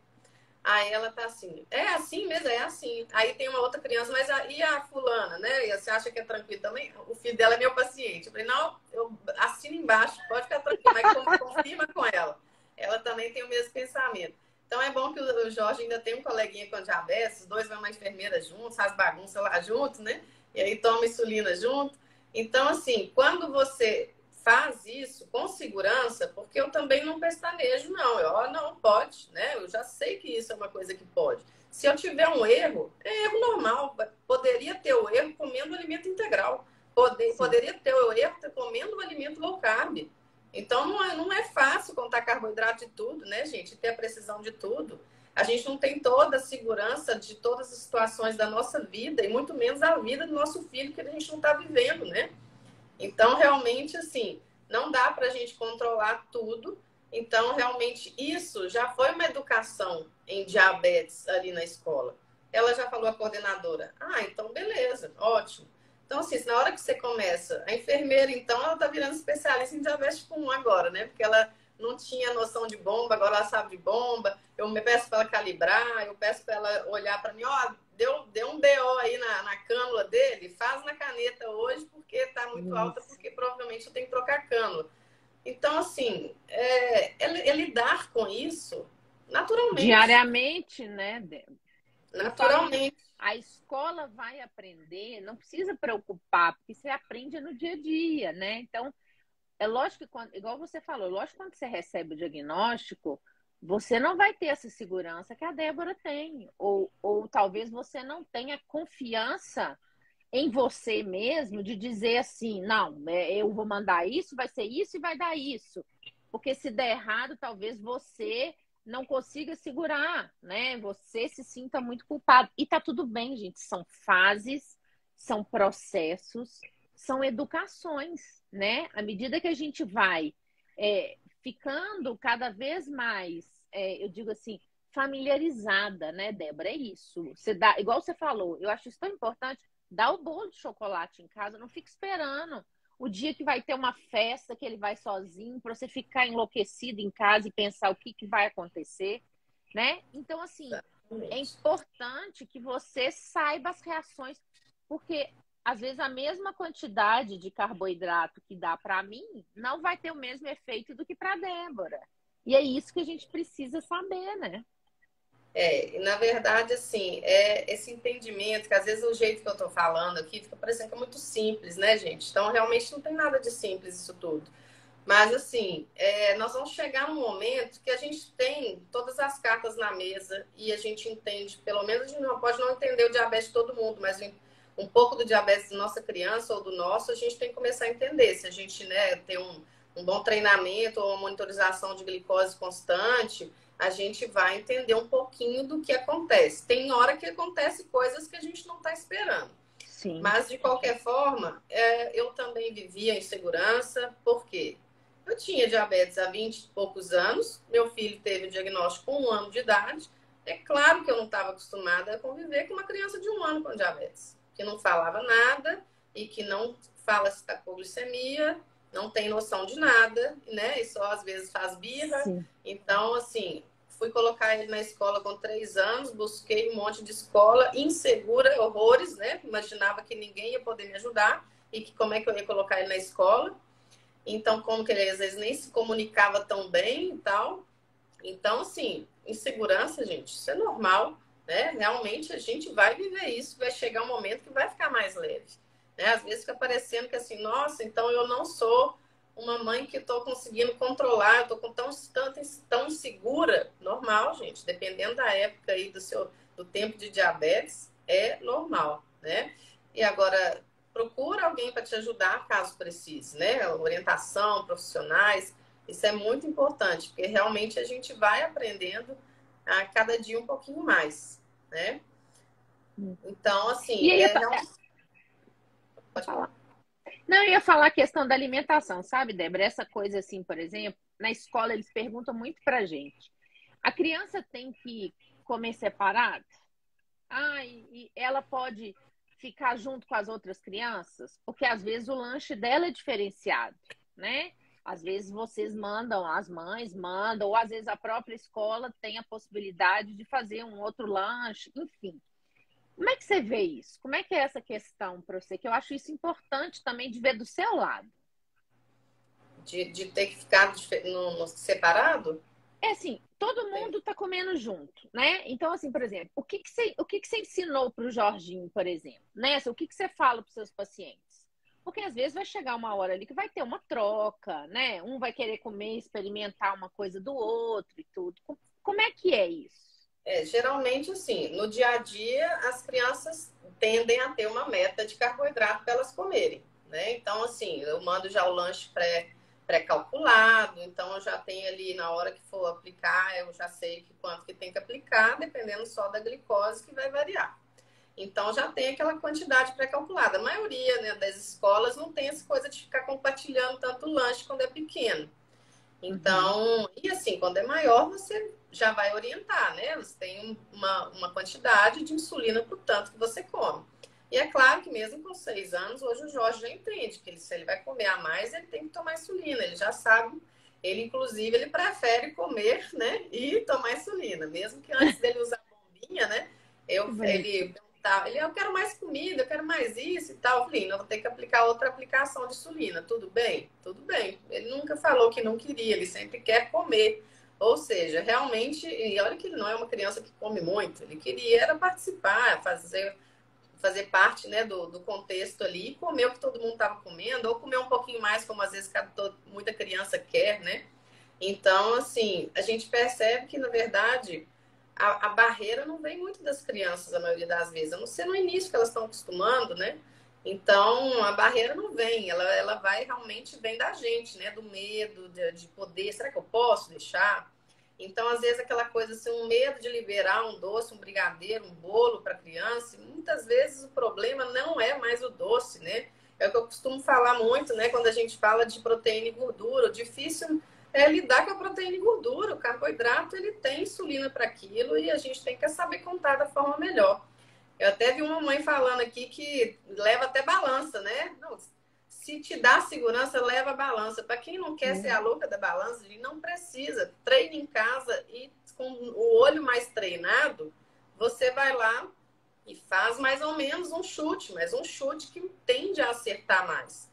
Aí ela tá assim, é assim mesmo, é assim. Aí tem uma outra criança, mas e a fulana, né? E você acha que é tranquilo também? O filho dela é meu paciente. Eu falei, não, eu assino embaixo, pode ficar tranquilo, mas confirma com ela. Ela também tem o mesmo pensamento. Então é bom que o Jorge ainda tem um coleguinha com diabetes, os dois vão na enfermeira juntos, faz bagunça lá juntos, né? E aí toma insulina junto. Então, assim, quando você faz isso com segurança, porque eu também não pestanejo, não. Não pode, né? Eu já sei que isso é uma coisa que pode. Se eu tiver um erro, é erro normal. Poderia ter o erro comendo alimento integral. Poderia ter o erro comendo um alimento low carb. Então, não é fácil contar carboidrato de tudo, né, gente? Ter a precisão de tudo. A gente não tem toda a segurança de todas as situações da nossa vida, e muito menos a vida do nosso filho, que a gente não está vivendo, né? Então, realmente, assim, não dá para a gente controlar tudo. Então, realmente, isso já foi uma educação em diabetes ali na escola. Ela já falou, a coordenadora, então beleza, ótimo. Então, assim, na hora que você começa, a enfermeira, então, ela tá virando especialista em diabetes tipo 1 agora, né? Porque ela não tinha noção de bomba, agora ela sabe de bomba. Eu me peço para ela calibrar, eu peço para ela olhar para mim, deu um BO aí na cânula dele, faz na caneta hoje, porque tá muito alta, porque provavelmente eu tenho que trocar a cânula. Então, assim, é lidar com isso naturalmente. Diariamente, né, Débora? Naturalmente. A escola vai aprender, não precisa preocupar, porque você aprende no dia a dia, né? Então, é lógico que, igual você falou, lógico que quando você recebe o diagnóstico, você não vai ter essa segurança que a Débora tem. Ou talvez você não tenha confiança em você mesmo de dizer assim, não, eu vou mandar isso, vai ser isso e vai dar isso. Porque se der errado, talvez você não consiga segurar, né? Você se sinta muito culpado. E tá tudo bem, gente. São fases, são processos, são educações, né? À medida que a gente vai ficando cada vez mais, eu digo assim, familiarizada, né, Débora? É isso. Você dá, igual você falou, eu acho isso tão importante, dá o bolo de chocolate em casa, não fica esperando o dia que vai ter uma festa que ele vai sozinho, para você ficar enlouquecido em casa e pensar o que, que vai acontecer, né? Então, assim, é Exatamente. importante que você saiba as reações, porque às vezes a mesma quantidade de carboidrato que dá para mim não vai ter o mesmo efeito do que para Débora. E é isso que a gente precisa saber, né? E na verdade, assim, esse entendimento, que às vezes o jeito que eu tô falando aqui fica parecendo que é muito simples, né, gente? Então, realmente não tem nada de simples isso tudo. Mas, assim, nós vamos chegar num momento que a gente tem todas as cartas na mesa e a gente entende, pelo menos a gente não pode não entender o diabetes de todo mundo, mas um pouco do diabetes da nossa criança ou do nosso, a gente tem que começar a entender. Se a gente, né, tem um bom treinamento ou uma monitorização de glicose constante, a gente vai entender um pouquinho do que acontece. Tem hora que acontece coisas que a gente não está esperando. Sim. Mas, de qualquer forma, eu também vivia em segurança, porque eu tinha diabetes há 20 e poucos anos, meu filho teve o diagnóstico com 1 ano de idade. É claro que eu não estava acostumada a conviver com uma criança de 1 ano com diabetes, que não falava nada e que não fala se está com glicemia, não tem noção de nada, né? E só às vezes faz birra. Sim. Então, assim, fui colocar ele na escola com 3 anos, busquei um monte de escola, insegura, horrores, né? Imaginava que ninguém ia poder me ajudar e que como é que eu ia colocar ele na escola. Então, como que ele às vezes nem se comunicava tão bem e tal. Então, assim, insegurança, gente, isso é normal, né? Realmente a gente vai viver isso, vai chegar um momento que vai ficar mais leve, né? Às vezes fica parecendo que assim, nossa, então eu não sou uma mãe que estou conseguindo controlar, eu estou com tão insegura. Normal, gente, dependendo da época aí do tempo de diabetes, é normal, né? E agora, procura alguém para te ajudar caso precise, né? Orientação, profissionais, isso é muito importante, porque realmente a gente vai aprendendo a cada dia um pouquinho mais, né? Então, E assim, aí, realmente... Pode falar. falar. Não, eu ia falar a questão da alimentação, sabe, Débora? Essa coisa assim, por exemplo, na escola eles perguntam muito pra gente. A criança tem que comer separado? E ela pode ficar junto com as outras crianças? Porque às vezes o lanche dela é diferenciado, né? Às vezes vocês mandam, as mães mandam, ou às vezes a própria escola tem a possibilidade de fazer um outro lanche, enfim. Como é que você vê isso? Como é que é essa questão para você? Que eu acho isso importante também de ver do seu lado. De ter que ficar no separado? É assim, todo mundo está comendo junto, né? Então, assim, por exemplo, o que que você ensinou para o Jorginho, por exemplo? Né? O que que você fala para os seus pacientes? Porque às vezes vai chegar uma hora ali que vai ter uma troca, né? Um vai querer comer, experimentar uma coisa do outro e tudo. Como é que é isso? Geralmente, assim, no dia a dia, as crianças tendem a ter uma meta de carboidrato para elas comerem, né? Então, assim, eu mando já o lanche pré-calculado, então eu já tenho ali, na hora que for aplicar, eu já sei quanto que tem que aplicar, dependendo só da glicose, que vai variar. Então, já tem aquela quantidade pré-calculada. A maioria, né, das escolas não tem essa coisa de ficar compartilhando tanto lanche quando é pequeno. Uhum. Então, e assim, quando é maior, você já vai orientar, né? Você tem uma quantidade de insulina por tanto que você come. E é claro que mesmo com 6 anos, hoje o Jorge já entende que se ele vai comer a mais, ele tem que tomar insulina. Ele já sabe, ele inclusive, ele prefere comer, né? E tomar insulina. Mesmo que antes dele usar a bombinha, né? Que Ele bonitinho. perguntava, eu quero mais comida, eu quero mais isso e tal. Eu falei, não, vou ter que aplicar outra aplicação de insulina. Tudo bem? Tudo bem. Ele nunca falou que não queria, ele sempre quer comer. Ou seja, realmente, e olha que ele não é uma criança que come muito, ele queria era participar, fazer parte, né, do contexto ali, comer o que todo mundo estava comendo, ou comer um pouquinho mais, como às vezes muita criança quer, né? Então, assim, a gente percebe que, na verdade, a barreira não vem muito das crianças, a maioria das vezes, a não ser no início que elas estão acostumando, né? Então, a barreira não vem, ela vai realmente, vem da gente, né? Do medo, de poder, será que eu posso deixar? Então, às vezes, aquela coisa assim, um medo de liberar um doce, um brigadeiro, um bolo para a criança, e muitas vezes o problema não é mais o doce, né? É o que eu costumo falar muito, né? Quando a gente fala de proteína e gordura, o difícil é lidar com a proteína e gordura. O carboidrato, ele tem insulina para aquilo e a gente tem que saber contar da forma melhor. Eu até vi uma mãe falando aqui que leva até balança, né? Não, se te dá segurança, leva a balança. Para quem não quer ser a louca da balança, ele não precisa. Treine em casa e com o olho mais treinado, você vai lá e faz mais ou menos um chute, mas um chute que tende a acertar mais.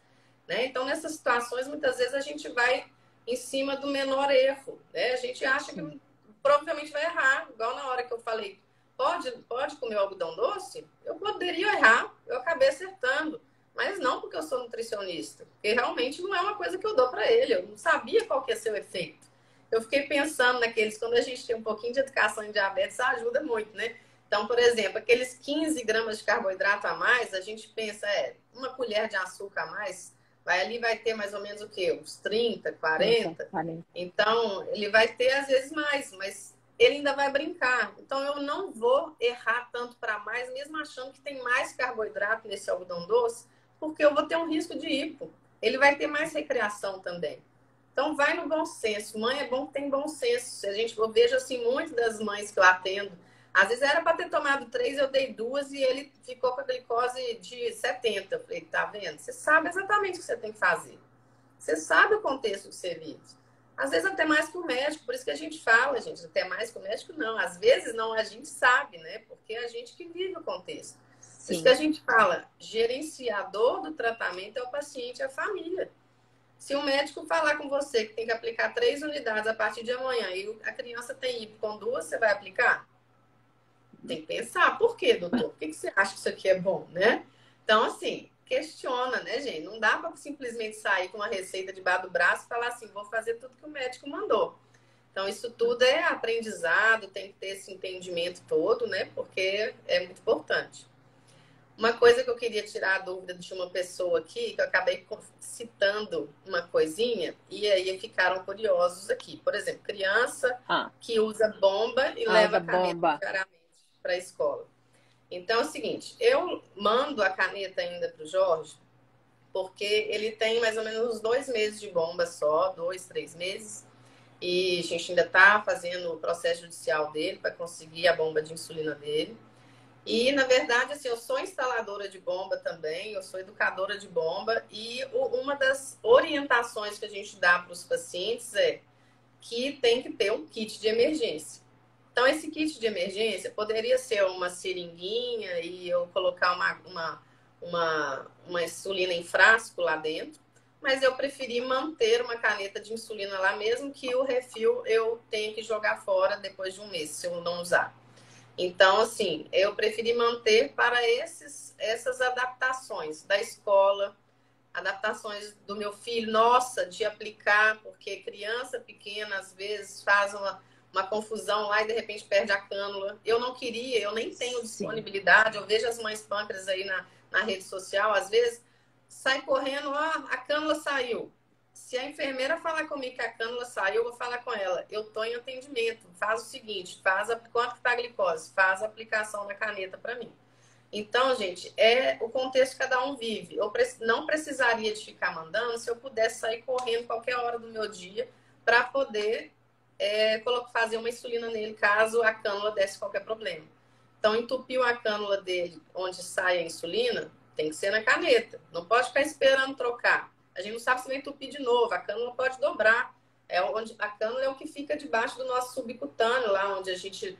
Né? Então, nessas situações, muitas vezes a gente vai em cima do menor erro. Né? A gente acha que provavelmente vai errar, igual na hora que eu falei, pode comer o algodão doce? Eu poderia errar, eu acabei acertando. Mas não porque eu sou nutricionista, porque realmente não é uma coisa que eu dou para ele, eu não sabia qual que ia ser o efeito. Eu fiquei pensando naqueles, quando a gente tem um pouquinho de educação em diabetes, isso ajuda muito, né? Então, por exemplo, aqueles 15 gramas de carboidrato a mais, a gente pensa, uma colher de açúcar a mais, ali vai ter mais ou menos o quê? Uns 30, 40? 40. Então, ele vai ter às vezes mais, mas ele ainda vai brincar. Então, eu não vou errar tanto para mais, mesmo achando que tem mais carboidrato nesse algodão doce, porque eu vou ter um risco de hipo. Ele vai ter mais recreação também. Então, vai no bom senso. Mãe é bom que tem bom senso. Eu vejo assim, muito das mães que eu atendo. Às vezes era para ter tomado 3, eu dei 2 e ele ficou com a glicose de 70. Eu falei, tá vendo? Você sabe exatamente o que você tem que fazer. Você sabe o contexto que você vive. Às vezes até mais que o médico. Por isso que a gente fala, gente, até mais que o médico, não. Às vezes não, a gente sabe, né? Porque é a gente que vive o contexto. Sim. Por isso que a gente fala, gerenciador do tratamento é o paciente, é a família. Se o médico falar com você que tem que aplicar 3 unidades a partir de amanhã e a criança tem hipo com 2, você vai aplicar? Tem que pensar. Por quê, doutor? Por que você acha que isso aqui é bom, né? Então, assim, questiona, né, gente? Não dá para simplesmente sair com uma receita debaixo do braço e falar assim, vou fazer tudo que o médico mandou. Então, isso tudo é aprendizado, tem que ter esse entendimento todo, né? Porque é muito importante. Uma coisa que eu queria tirar a dúvida de uma pessoa aqui, que eu acabei citando uma coisinha, e aí ficaram curiosos aqui. Por exemplo, criança que usa bomba e leva a caneta diariamente para a escola. Então é o seguinte, eu mando a caneta ainda para o Jorge, porque ele tem mais ou menos uns 2 meses de bomba só, 2, 3 meses, e a gente ainda está fazendo o processo judicial dele para conseguir a bomba de insulina dele. E, na verdade, assim, eu sou instaladora de bomba também, eu sou educadora de bomba, e uma das orientações que a gente dá para os pacientes é que tem que ter um kit de emergência. Então, esse kit de emergência poderia ser uma seringuinha e eu colocar uma insulina em frasco lá dentro, mas eu preferi manter uma caneta de insulina lá, mesmo que o refil eu tenha que jogar fora depois de um mês, se eu não usar. Então, assim, eu preferi manter para essas adaptações da escola, adaptações do meu filho, nossa, de aplicar, porque criança pequena, às vezes, faz uma confusão lá e, de repente, perde a cânula. Eu não queria, eu nem tenho disponibilidade. Eu vejo as mães pâncreas aí na rede social, às vezes, sai correndo, a cânula saiu. Se a enfermeira falar comigo que a cânula saiu, eu vou falar com ela. Eu estou em atendimento. Faz o seguinte, quanto está a glicose? Faz a aplicação na caneta para mim. Então, gente, é o contexto que cada um vive. Eu não precisaria de ficar mandando se eu pudesse sair correndo qualquer hora do meu dia para poder fazer uma insulina nele caso a cânula desse qualquer problema. Então, entupiu a cânula dele onde sai a insulina, tem que ser na caneta. Não pode ficar esperando trocar. A gente não sabe se vai entupir de novo. A cânula pode dobrar. A cânula é o que fica debaixo do nosso subcutâneo, lá onde a gente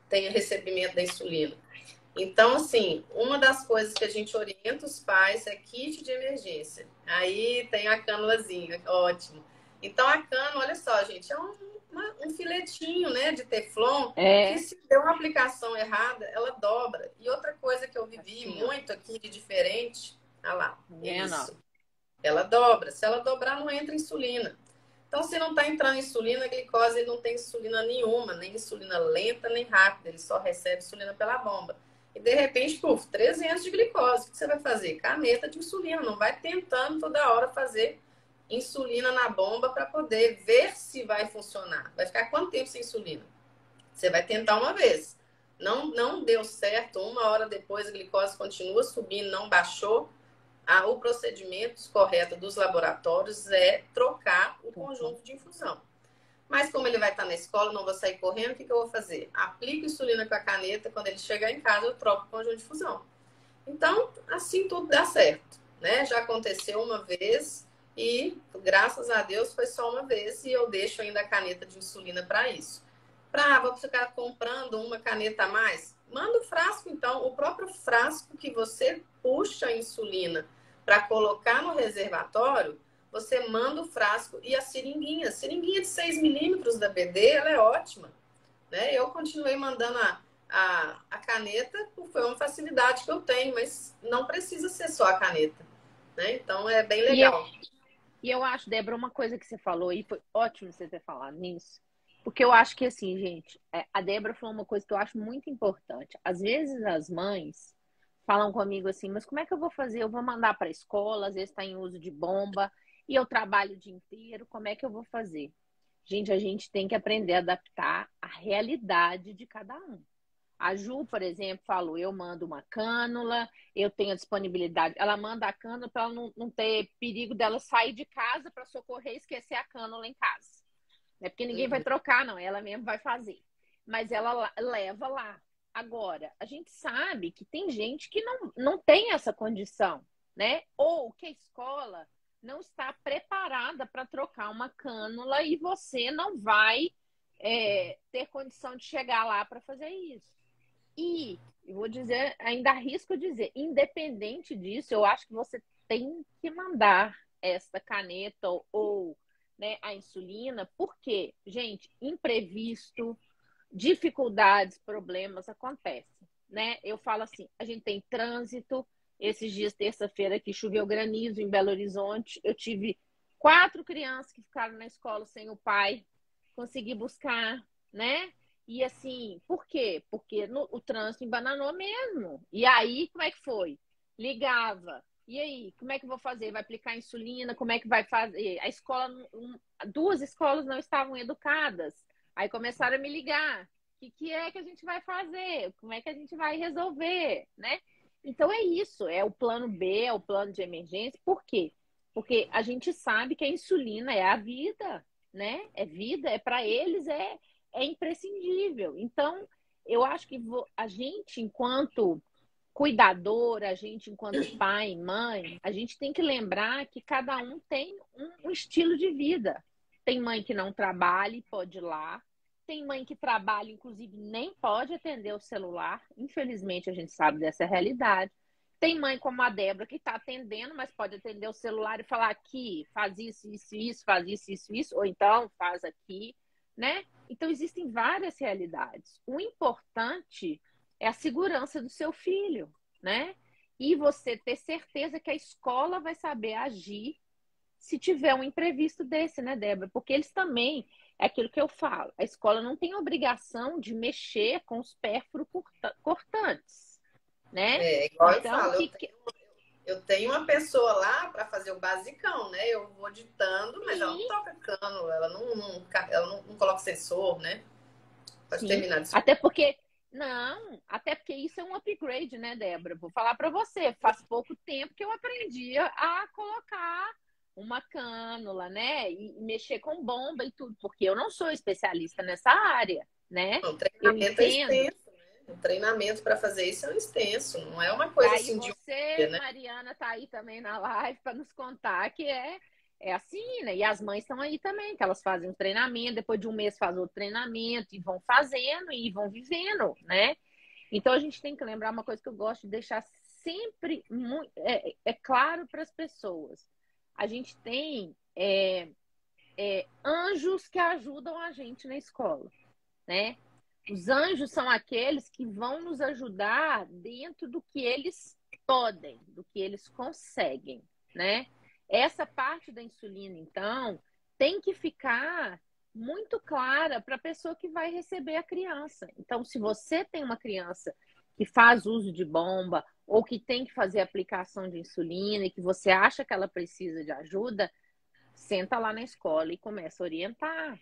tem o recebimento da insulina. Então, assim, uma das coisas que a gente orienta os pais é kit de emergência. Aí tem a cânulazinha, ótimo. Então, a cânula, olha só, gente, é um filetinho, né, de teflon, que se der uma aplicação errada, ela dobra. E outra coisa que eu vivi assim, muito aqui de diferente, olha lá, isso. Ela dobra. Se ela dobrar, não entra insulina. Então, se não está entrando insulina, a glicose ele não tem insulina nenhuma, nem insulina lenta, nem rápida. Ele só recebe insulina pela bomba. E, de repente, 300 de glicose. O que você vai fazer? Caneta de insulina. Não vai tentando toda hora fazer insulina na bomba para poder ver se vai funcionar. Vai ficar quanto tempo sem insulina? Você vai tentar uma vez. Não deu certo. 1 hora depois, a glicose continua subindo, não baixou. o procedimento correto dos laboratórios é trocar o conjunto de infusão. Mas como ele vai estar na escola, não vou sair correndo, o que eu vou fazer? Aplico insulina com a caneta, quando ele chegar em casa, eu troco o conjunto de infusão. Então, assim tudo dá certo, né? Já aconteceu uma vez e, graças a Deus, foi só uma vez e eu deixo ainda a caneta de insulina para isso. Vou ficar comprando uma caneta a mais? Manda o frasco, então. O próprio frasco que você puxa a insulina para colocar no reservatório, você manda o frasco e a seringuinha. Seringuinha de 6 milímetros da BD, ela é ótima, né? Eu continuei mandando a caneta, foi uma facilidade que eu tenho, mas não precisa ser só a caneta, né? Então, é bem legal. E eu acho, Débora, uma coisa que você falou aí, foi ótimo você ter falado nisso, porque eu acho que, assim, gente, a Débora falou uma coisa que eu acho muito importante. Às vezes as mães falam comigo assim, mas como é que eu vou fazer? Eu vou mandar para a escola, às vezes está em uso de bomba, e eu trabalho o dia inteiro, como é que eu vou fazer? Gente, a gente tem que aprender a adaptar a realidade de cada um. A Ju, por exemplo, falou, eu mando uma cânula, eu tenho a disponibilidade. Ela manda a cânula para ela não ter perigo dela sair de casa para socorrer e esquecer a cânula em casa. Não é porque ninguém vai trocar, não. Ela mesmo vai fazer. Mas ela leva lá. Agora, a gente sabe que tem gente que não tem essa condição, né? Ou que a escola não está preparada para trocar uma cânula e você não vai ter condição de chegar lá para fazer isso. E, eu vou dizer, ainda arrisco dizer, independente disso, eu acho que você tem que mandar esta caneta ou né, a insulina, porque, gente, imprevisto, dificuldades, problemas acontecem, né? Eu falo assim, a gente tem trânsito, esses dias, terça-feira, que choveu granizo em Belo Horizonte, eu tive 4 crianças que ficaram na escola sem o pai, consegui buscar, né? E assim, por quê? Porque o trânsito embananou mesmo. E aí, como é que foi? Ligava. E aí, como é que eu vou fazer? Vai aplicar insulina? Como é que vai fazer? A escola, 2 escolas não estavam educadas. Aí começaram a me ligar. O que é que a gente vai fazer? Como é que a gente vai resolver? Né? Então é isso, é o plano B, é o plano de emergência. Por quê? Porque a gente sabe que a insulina é a vida, né? É vida, é para eles, é imprescindível. Então, eu acho que a gente, enquanto cuidadora, a gente, enquanto pai, mãe, a gente tem que lembrar que cada um tem um estilo de vida. Tem mãe que não trabalha e pode ir lá. Tem mãe que trabalha, inclusive, nem pode atender o celular. Infelizmente, a gente sabe dessa realidade. Tem mãe como a Débora que está atendendo, mas pode atender o celular e falar aqui, faz isso, isso, isso, faz isso, isso, isso, ou então faz aqui, né? Então, existem várias realidades. O importante é a segurança do seu filho, né? E você ter certeza que a escola vai saber agir se tiver um imprevisto desse, né, Débora? Porque eles também, é aquilo que eu falo, a escola não tem obrigação de mexer com os pérfuros cortantes, né? Igual eu Então, falo, eu tenho uma pessoa lá para fazer o basicão, né? Eu vou ditando, mas ela não toca cano, ela não coloca sensor, né? Pode sim, terminar. até porque isso é um upgrade, né, Débora? Vou falar para você, faz pouco tempo que eu aprendi a colocar uma cânula, né, e mexer com bomba e tudo, porque eu não sou especialista nessa área, né? O Eu treinamento é entendo. extenso, né? O treinamento para fazer isso é um extenso, não é uma E coisa aí assim de um você, dia, né? Mariana, tá aí também na live para nos contar que é assim, né? E as mães estão aí também, que elas fazem um treinamento, depois de um mês faz outro treinamento, e vão fazendo e vão vivendo, né? Então a gente tem que lembrar uma coisa que eu gosto de deixar sempre muito, claro para as pessoas. A gente tem anjos que ajudam a gente na escola, né? Os anjos são aqueles que vão nos ajudar dentro do que eles podem, do que eles conseguem, né? Essa parte da insulina, então, tem que ficar muito clara para a pessoa que vai receber a criança. Então, se você tem uma criança que faz uso de bomba ou que tem que fazer aplicação de insulina e que você acha que ela precisa de ajuda, senta lá na escola e começa a orientar,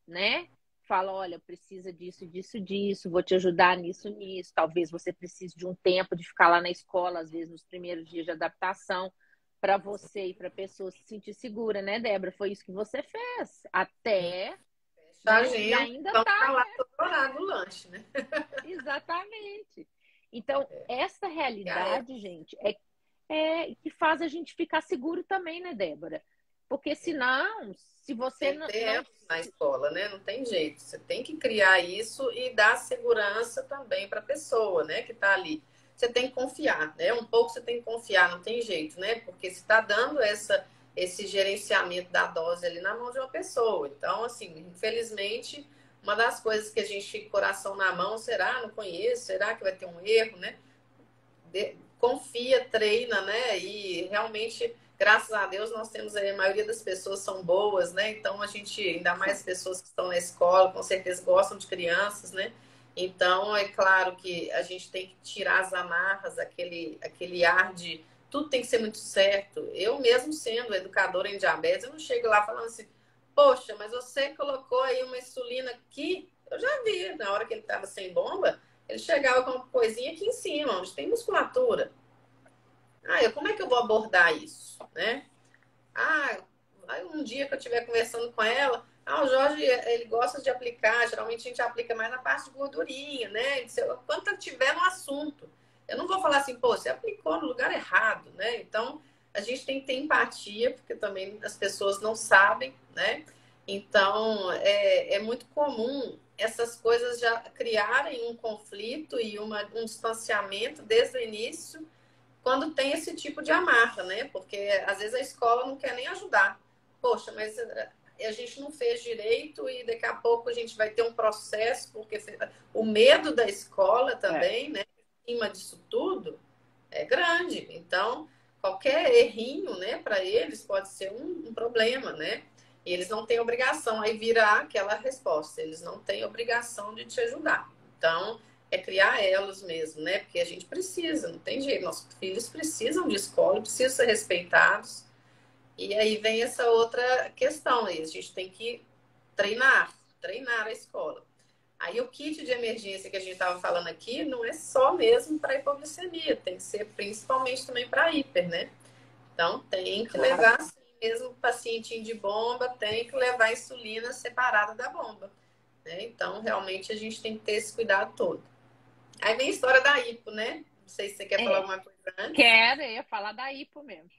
né? Fala, olha, precisa disso, disso, disso, vou te ajudar nisso, nisso. Talvez você precise de um tempo de ficar lá na escola, às vezes nos primeiros dias de adaptação. para você e para a pessoa se sentir segura, né, Débora? Foi isso que você fez. Até, A né? E gente, ainda então tá, tá lá né? todo horário do lanche, né? Exatamente. Então, essa E aí, realidade, gente, é que faz a gente ficar seguro também, né, Débora? Porque senão, se você tem que ter elas na escola, né? Não tem jeito. Você tem que criar isso e dar segurança também para a pessoa, né? Que está ali. Você tem que confiar, né? Um pouco você tem que confiar, não tem jeito, né? Porque você está dando esse gerenciamento da dose ali na mão de uma pessoa. Então, assim, infelizmente, uma das coisas que a gente fica coração na mão, será? Não conheço, será que vai ter um erro, né? Confia, treina, né? E realmente, graças a Deus, nós temos aí, a maioria das pessoas são boas, né? Então a gente, ainda mais as pessoas que estão na escola, com certeza gostam de crianças, né? Então é claro que a gente tem que tirar as amarras, aquele ar de tudo tem que ser muito certo. Eu mesmo sendo educadora em diabetes, eu não chego lá falando assim, poxa, mas você colocou aí uma insulina aqui. Eu já vi, na hora que ele estava sem bomba, ele chegava com uma coisinha aqui em cima, onde tem musculatura. Como é que eu vou abordar isso, né? Ah, aí um dia que eu estiver conversando com ela, o Jorge, ele gosta de aplicar, geralmente a gente aplica mais na parte de gordurinha, né? Quando tiver no assunto. Eu não vou falar assim, pô, você aplicou no lugar errado, né? Então, a gente tem que ter empatia, porque também as pessoas não sabem, né? Então, é muito comum essas coisas já criarem um conflito e um distanciamento desde o início, quando tem esse tipo de amarra, né? Porque às vezes a escola não quer nem ajudar. Poxa, mas a gente não fez direito e daqui a pouco a gente vai ter um processo, porque o medo da escola também, né? Em cima disso tudo, é grande. Então, qualquer errinho, né, para eles pode ser um problema, né? E eles não têm obrigação, aí vira aquela resposta, eles não têm obrigação de te ajudar. Então, é criar elos mesmo, né? Porque a gente precisa, não tem jeito. Nossos filhos precisam de escola, precisam ser respeitados. E aí vem essa outra questão aí. A gente tem que treinar a escola. Aí o kit de emergência que a gente estava falando aqui não é só mesmo para hipoglicemia, tem que ser principalmente também para hiper, né? Então tem que levar assim, mesmo paciente de bomba, tem que levar insulina separada da bomba, né? Então realmente a gente tem que ter esse cuidado todo. Aí vem a história da hipo, né? Não sei se você quer falar alguma coisa antes. Quero, eu ia falar da hipo mesmo.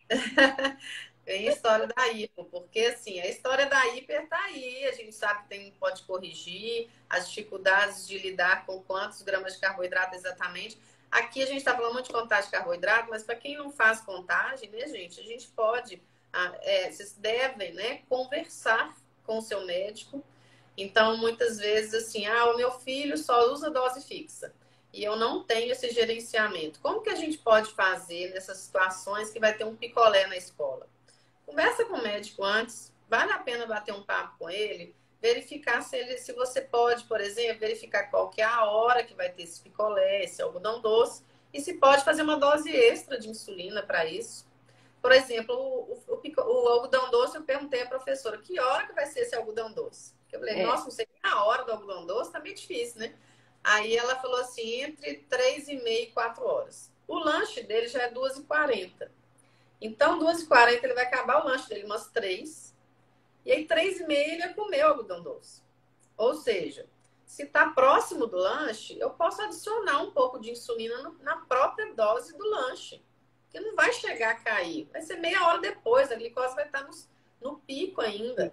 Vem a história da hipo, porque assim, a história da hiper tá aí, a gente sabe que pode corrigir, as dificuldades de lidar com quantos gramas de carboidrato exatamente. Aqui a gente está falando muito de contagem de carboidrato, mas para quem não faz contagem, né, gente, a gente pode, vocês devem, né, conversar com o seu médico. Então, muitas vezes, assim, o meu filho só usa dose fixa e eu não tenho esse gerenciamento. Como que a gente pode fazer nessas situações que vai ter um picolé na escola? Conversa com o médico antes, vale a pena bater um papo com ele, verificar se você pode, por exemplo, verificar qual que é a hora que vai ter esse picolé, esse algodão doce, e se pode fazer uma dose extra de insulina para isso. Por exemplo, o algodão doce, eu perguntei à professora, que hora que vai ser esse algodão doce? Eu falei, nossa, não sei nem a hora do algodão doce, tá meio difícil, né? Aí ela falou assim, entre 3h30 e 4 horas. O lanche dele já é 2h40. Então, 2h40 ele vai acabar o lanche dele umas 3. E aí, 3h30 ele vai comer o algodão doce. Ou seja, se está próximo do lanche, eu posso adicionar um pouco de insulina na própria dose do lanche. Que não vai chegar a cair. Vai ser meia hora depois, a glicose vai estar no pico ainda.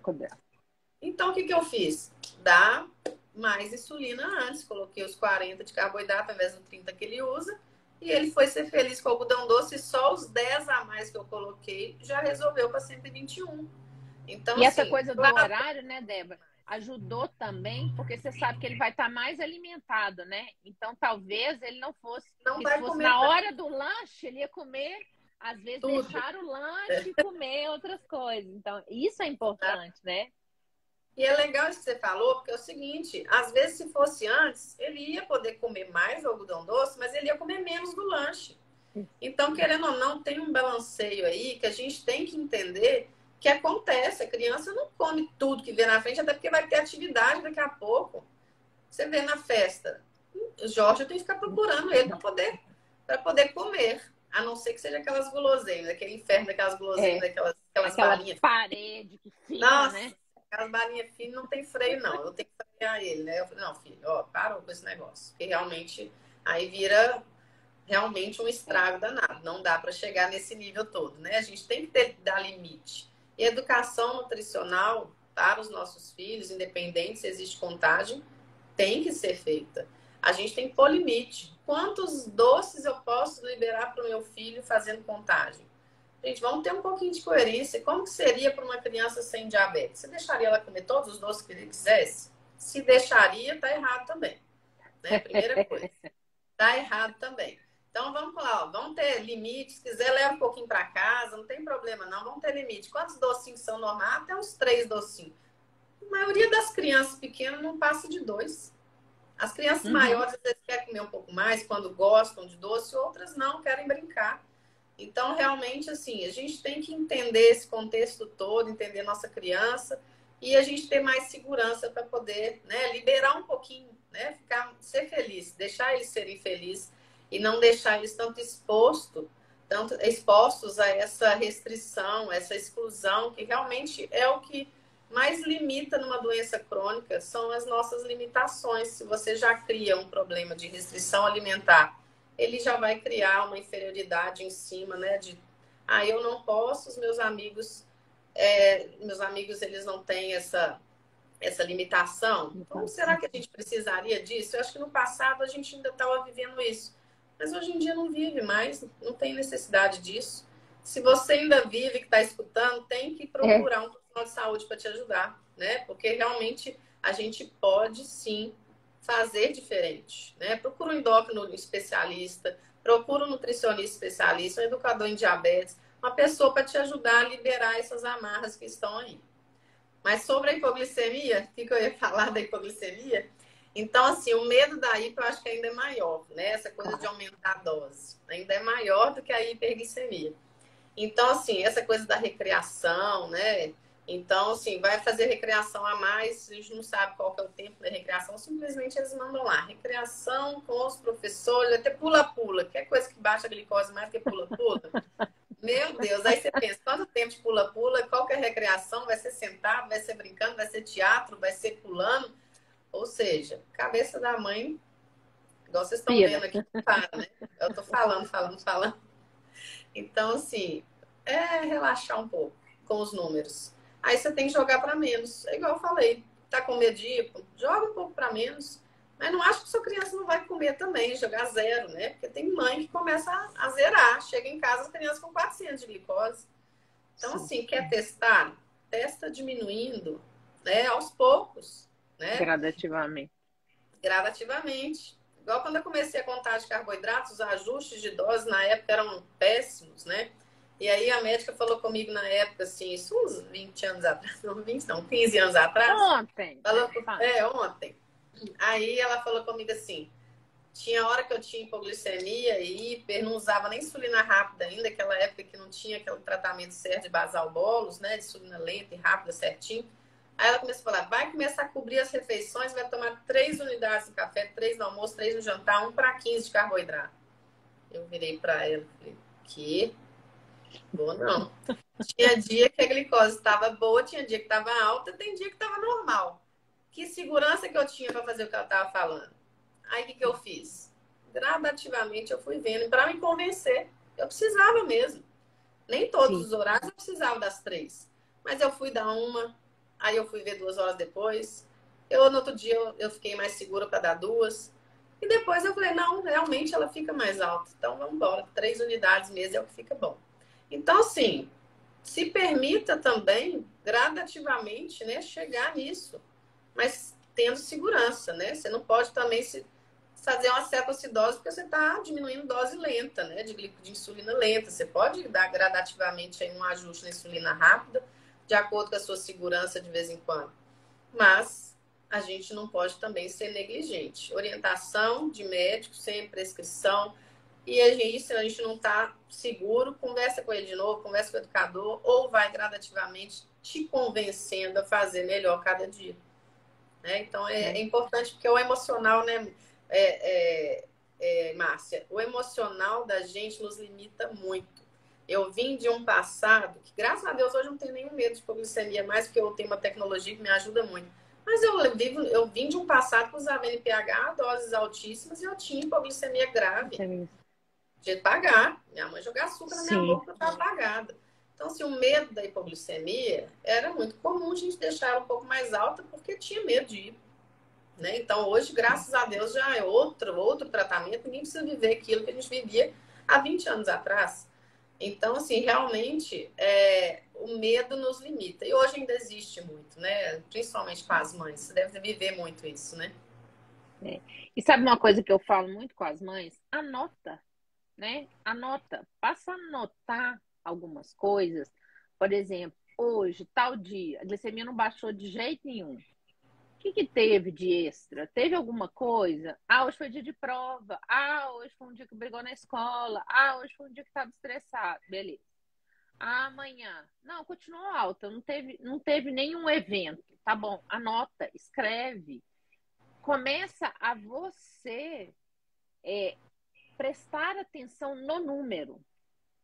Então, o que eu fiz? Dá mais insulina antes. Coloquei os 40 de carboidrato ao invés dos 30 que ele usa. E ele foi ser feliz com o algodão doce. E só os 10 a mais que eu coloquei já resolveu para 121. Então, e assim, essa coisa do horário, né, Débora? Ajudou também, porque você sabe que ele vai estar mais alimentado, né? Então, talvez ele não fosse. não Se vai fosse comer na hora do lanche, ele ia comer, às vezes, tudo. deixar o lanche e comer outras coisas. Então, isso é importante, né? E é legal isso que você falou, porque é o seguinte, às vezes se fosse antes, ele ia poder comer mais o algodão doce, mas ele ia comer menos do lanche. Então, querendo ou não, tem um balanceio aí que a gente tem que entender que acontece. A criança não come tudo que vê na frente, até porque vai ter atividade daqui a pouco. Você vê na festa, o Jorge, eu tenho que ficar procurando ele para poder comer. A não ser que seja aquelas guloseimas, aquele inferno daquelas guloseimas, É, aquelas aquela balinhas. parede que fica, Nossa, né? aquelas balinhas finas não tem freio, não. Eu tenho que frear ele, né? Eu falei, não, filho, ó, parou com esse negócio. Porque realmente aí vira realmente um estrago danado. Não dá para chegar nesse nível todo, né? A gente tem que dar limite. E educação nutricional para os nossos filhos, independente se existe contagem, tem que ser feita. A gente tem que pôr limite. Quantos doces eu posso liberar para o meu filho fazendo contagem? Gente, vamos ter um pouquinho de coerência. Como que seria para uma criança sem diabetes? Você deixaria ela comer todos os doces que ele quisesse? Se deixaria, tá errado também. Né? Primeira coisa. Tá errado também. Então vamos lá, ó, vamos ter limite. Se quiser, leva um pouquinho para casa, não tem problema não. Vamos ter limite. Quantos docinhos são normais? Até uns 3 docinhos. A maioria das crianças pequenas não passa de 2. As crianças maiores às vezes querem comer um pouco mais quando gostam de doce, outras não, querem brincar. Então, realmente, assim, a gente tem que entender esse contexto todo, entender nossa criança e a gente ter mais segurança para poder, né, liberar um pouquinho, né, ser feliz, deixar eles serem felizes e não deixar eles tanto expostos a essa restrição, essa exclusão, que realmente é o que mais limita numa doença crônica, são as nossas limitações. Se você já cria um problema de restrição alimentar, ele já vai criar uma inferioridade em cima, né? Eu não posso, os meus amigos eles não têm essa limitação. Então, será que a gente precisaria disso? Eu acho que no passado a gente ainda estava vivendo isso. Mas hoje em dia não vive mais, não tem necessidade disso. Se você ainda vive, que está escutando, tem que procurar um profissional de saúde para te ajudar, né? Porque realmente a gente pode sim fazer diferente, né? Procura um endócrino especialista, procura um nutricionista especialista, um educador em diabetes, uma pessoa para te ajudar a liberar essas amarras que estão aí. Mas sobre a hipoglicemia, o que eu ia falar da hipoglicemia? Então, assim, o medo da hipo eu acho que ainda é maior, né? Essa coisa de aumentar a dose. Ainda é maior do que a hiperglicemia. Então, assim, essa coisa da recreação, né? Então, assim, vai fazer recreação a mais, a gente não sabe qual que é o tempo da recreação, simplesmente eles mandam lá. Recreação com os professores, até pula-pula, que é coisa que baixa a glicose mais que pula-pula. Meu Deus, aí você pensa, quanto tempo de pula-pula, qual que é a recreação? Vai ser sentado, vai ser brincando, vai ser teatro, vai ser pulando? Ou seja, cabeça da mãe, igual vocês estão vendo aqui, para, né? Eu tô falando. Então, assim, é relaxar um pouco com os números. Aí você tem que jogar para menos. É igual eu falei, tá com medo de hipo? Joga um pouco para menos. Mas não acho que sua criança não vai comer também, jogar zero, né? Porque tem mãe que começa a zerar. Chega em casa, as crianças com 400 de glicose. Então, assim, quer testar? Testa diminuindo, né? Aos poucos, né? Gradativamente. Gradativamente. Igual quando eu comecei a contar de carboidratos, os ajustes de dose na época eram péssimos, né? E aí a médica falou comigo na época, assim, isso uns 20 anos atrás, não 20 não, 15 anos atrás. Ontem. Falou, ontem. Aí ela falou comigo assim, tinha hora que eu tinha hipoglicemia e hiper, não usava nem insulina rápida ainda, aquela época que não tinha aquele tratamento certo de basal bolos, né? De insulina lenta e rápida certinho. Aí ela começou a falar, vai começar a cobrir as refeições, vai tomar 3 unidades de café, 3 no almoço, 3 no jantar, 1 para 15 de carboidrato. Eu virei para ela e falei, que? Vou não. Tinha dia que a glicose estava boa, tinha dia que estava alta, tem dia que estava normal. Que segurança que eu tinha para fazer o que ela estava falando? Aí o que eu fiz? Gradativamente eu fui vendo, para me convencer, eu precisava mesmo. Nem todos os horários eu precisava das 3. Mas eu fui dar uma, aí eu fui ver 2 horas depois. No outro dia eu fiquei mais segura para dar 2. E depois eu falei, não, realmente ela fica mais alta. Então vamos embora, 3 unidades mesmo é o que fica bom. Então, assim, se permita também, gradativamente, né, chegar nisso. Mas tendo segurança, né? Você não pode também fazer uma cetoacidose porque você está diminuindo dose lenta, né? De insulina lenta. Você pode dar gradativamente aí um ajuste na insulina rápida, de acordo com a sua segurança de vez em quando. Mas a gente não pode também ser negligente. Orientação de médico, sem prescrição. E aí, se a gente não está seguro, conversa com ele de novo, conversa com o educador, ou vai gradativamente te convencendo a fazer melhor cada dia. Né? Então, é importante, porque o emocional, né, Márcia, o emocional da gente nos limita muito. Eu vim de um passado que, graças a Deus, hoje eu não tenho nenhum medo de hipoglicemia mais, porque eu tenho uma tecnologia que me ajuda muito. Mas eu vim de um passado que usava NPH, doses altíssimas, e eu tinha hipoglicemia grave. De pagar. Minha mãe jogava açúcar na minha boca, eu estava apagada. Então, assim, o medo da hipoglicemia era muito comum a gente deixar ela um pouco mais alta, porque tinha medo de ir. Né? Então, hoje, graças a Deus, já é outro tratamento. Ninguém precisa viver aquilo que a gente vivia há 20 anos atrás. Então, assim, realmente, o medo nos limita. E hoje ainda existe muito, né? Principalmente com as mães. Você deve viver muito isso, né? E sabe uma coisa que eu falo muito com as mães? Anota, né? Anota. Passa a anotar algumas coisas. Por exemplo, hoje, tal dia, a glicemia não baixou de jeito nenhum. O que teve de extra? Teve alguma coisa? Ah, hoje foi dia de prova. Ah, hoje foi um dia que brigou na escola. Ah, hoje foi um dia que estava estressado. Beleza. Ah, amanhã. Não, continuou alta. Não teve nenhum evento. Tá bom, anota, escreve. Começa a você prestar atenção no número,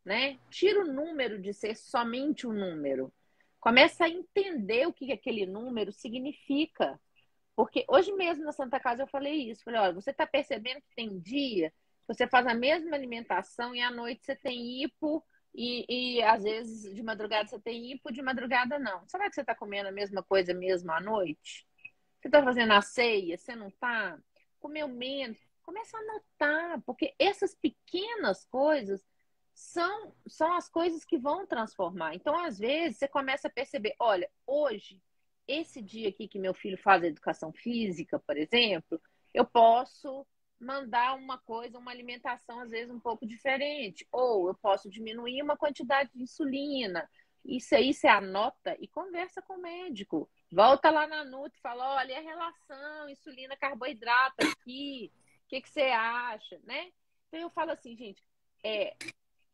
né? Tira o número de ser somente um número. Começa a entender o que aquele número significa. Porque hoje mesmo na Santa Casa eu falei isso. Falei, olha, você está percebendo que tem dia que você faz a mesma alimentação e à noite você tem hipo e às vezes de madrugada você tem hipo, de madrugada não. Será que você está comendo a mesma coisa mesmo à noite? Você está fazendo a ceia? Você não está? Comeu menos? Começa a anotar, porque essas pequenas coisas são as coisas que vão transformar. Então, às vezes, você começa a perceber, olha, hoje esse dia aqui que meu filho faz educação física, por exemplo, eu posso mandar uma coisa, uma alimentação às vezes um pouco diferente, ou eu posso diminuir uma quantidade de insulina. Isso aí você anota e conversa com o médico. Volta lá na Nutri e fala, olha, a relação insulina-carboidrato aqui, o que você acha, né? Então eu falo assim, gente,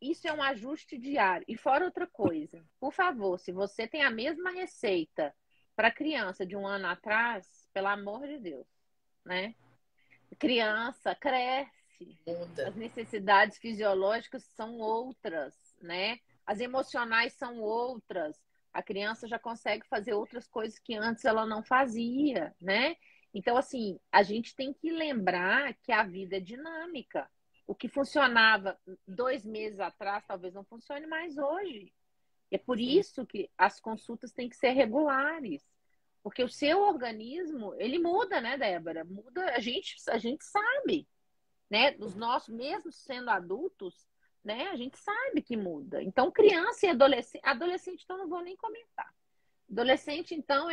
isso é um ajuste diário. E fora outra coisa, por favor, se você tem a mesma receita para criança de um ano atrás, pelo amor de Deus, né? Criança cresce, Muda. as necessidades fisiológicas são outras, né? As emocionais são outras. A criança já consegue fazer outras coisas que antes ela não fazia, né? Então, assim, a gente tem que lembrar que a vida é dinâmica. O que funcionava 2 meses atrás talvez não funcione mais hoje. É por isso que as consultas têm que ser regulares. Porque o seu organismo, ele muda, né, Débora? Muda, a gente sabe, né? Dos nossos, mesmo sendo adultos, né? A gente sabe que muda. Então, criança e adolescente, então não vou nem comentar. Adolescente, então,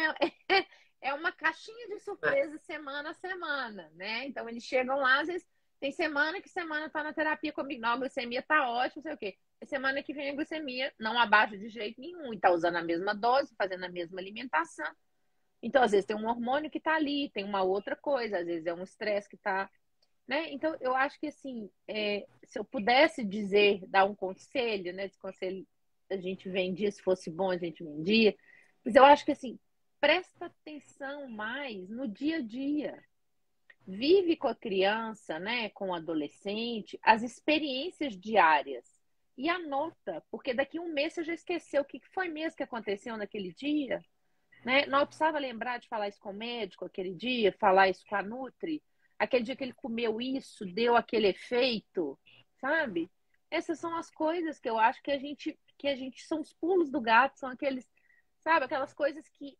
é uma caixinha de surpresa semana a semana, né? Então, eles chegam lá, às vezes, tem semana tá na terapia comigo, não, a glicemia tá ótima, não sei o quê. E semana que vem a glicemia não abaixa de jeito nenhum, e tá usando a mesma dose, fazendo a mesma alimentação. Então, às vezes, tem um hormônio que tá ali, tem uma outra coisa, às vezes é um estresse que tá, né? Então, eu acho que, assim, se eu pudesse dizer, dar um conselho, né? Esse conselho a gente vendia, se fosse bom, a gente vendia. Mas eu acho que, assim, presta atenção mais no dia a dia. Vive com a criança, né? Com o adolescente, as experiências diárias. E anota, porque daqui a um mês você já esqueceu o que foi mesmo que aconteceu naquele dia, né? Não precisava lembrar de falar isso com o médico aquele dia, falar isso com a Nutri. Aquele dia que ele comeu isso, deu aquele efeito, sabe? Essas são as coisas que eu acho que a gente são os pulos do gato, são aqueles, sabe, aquelas coisas que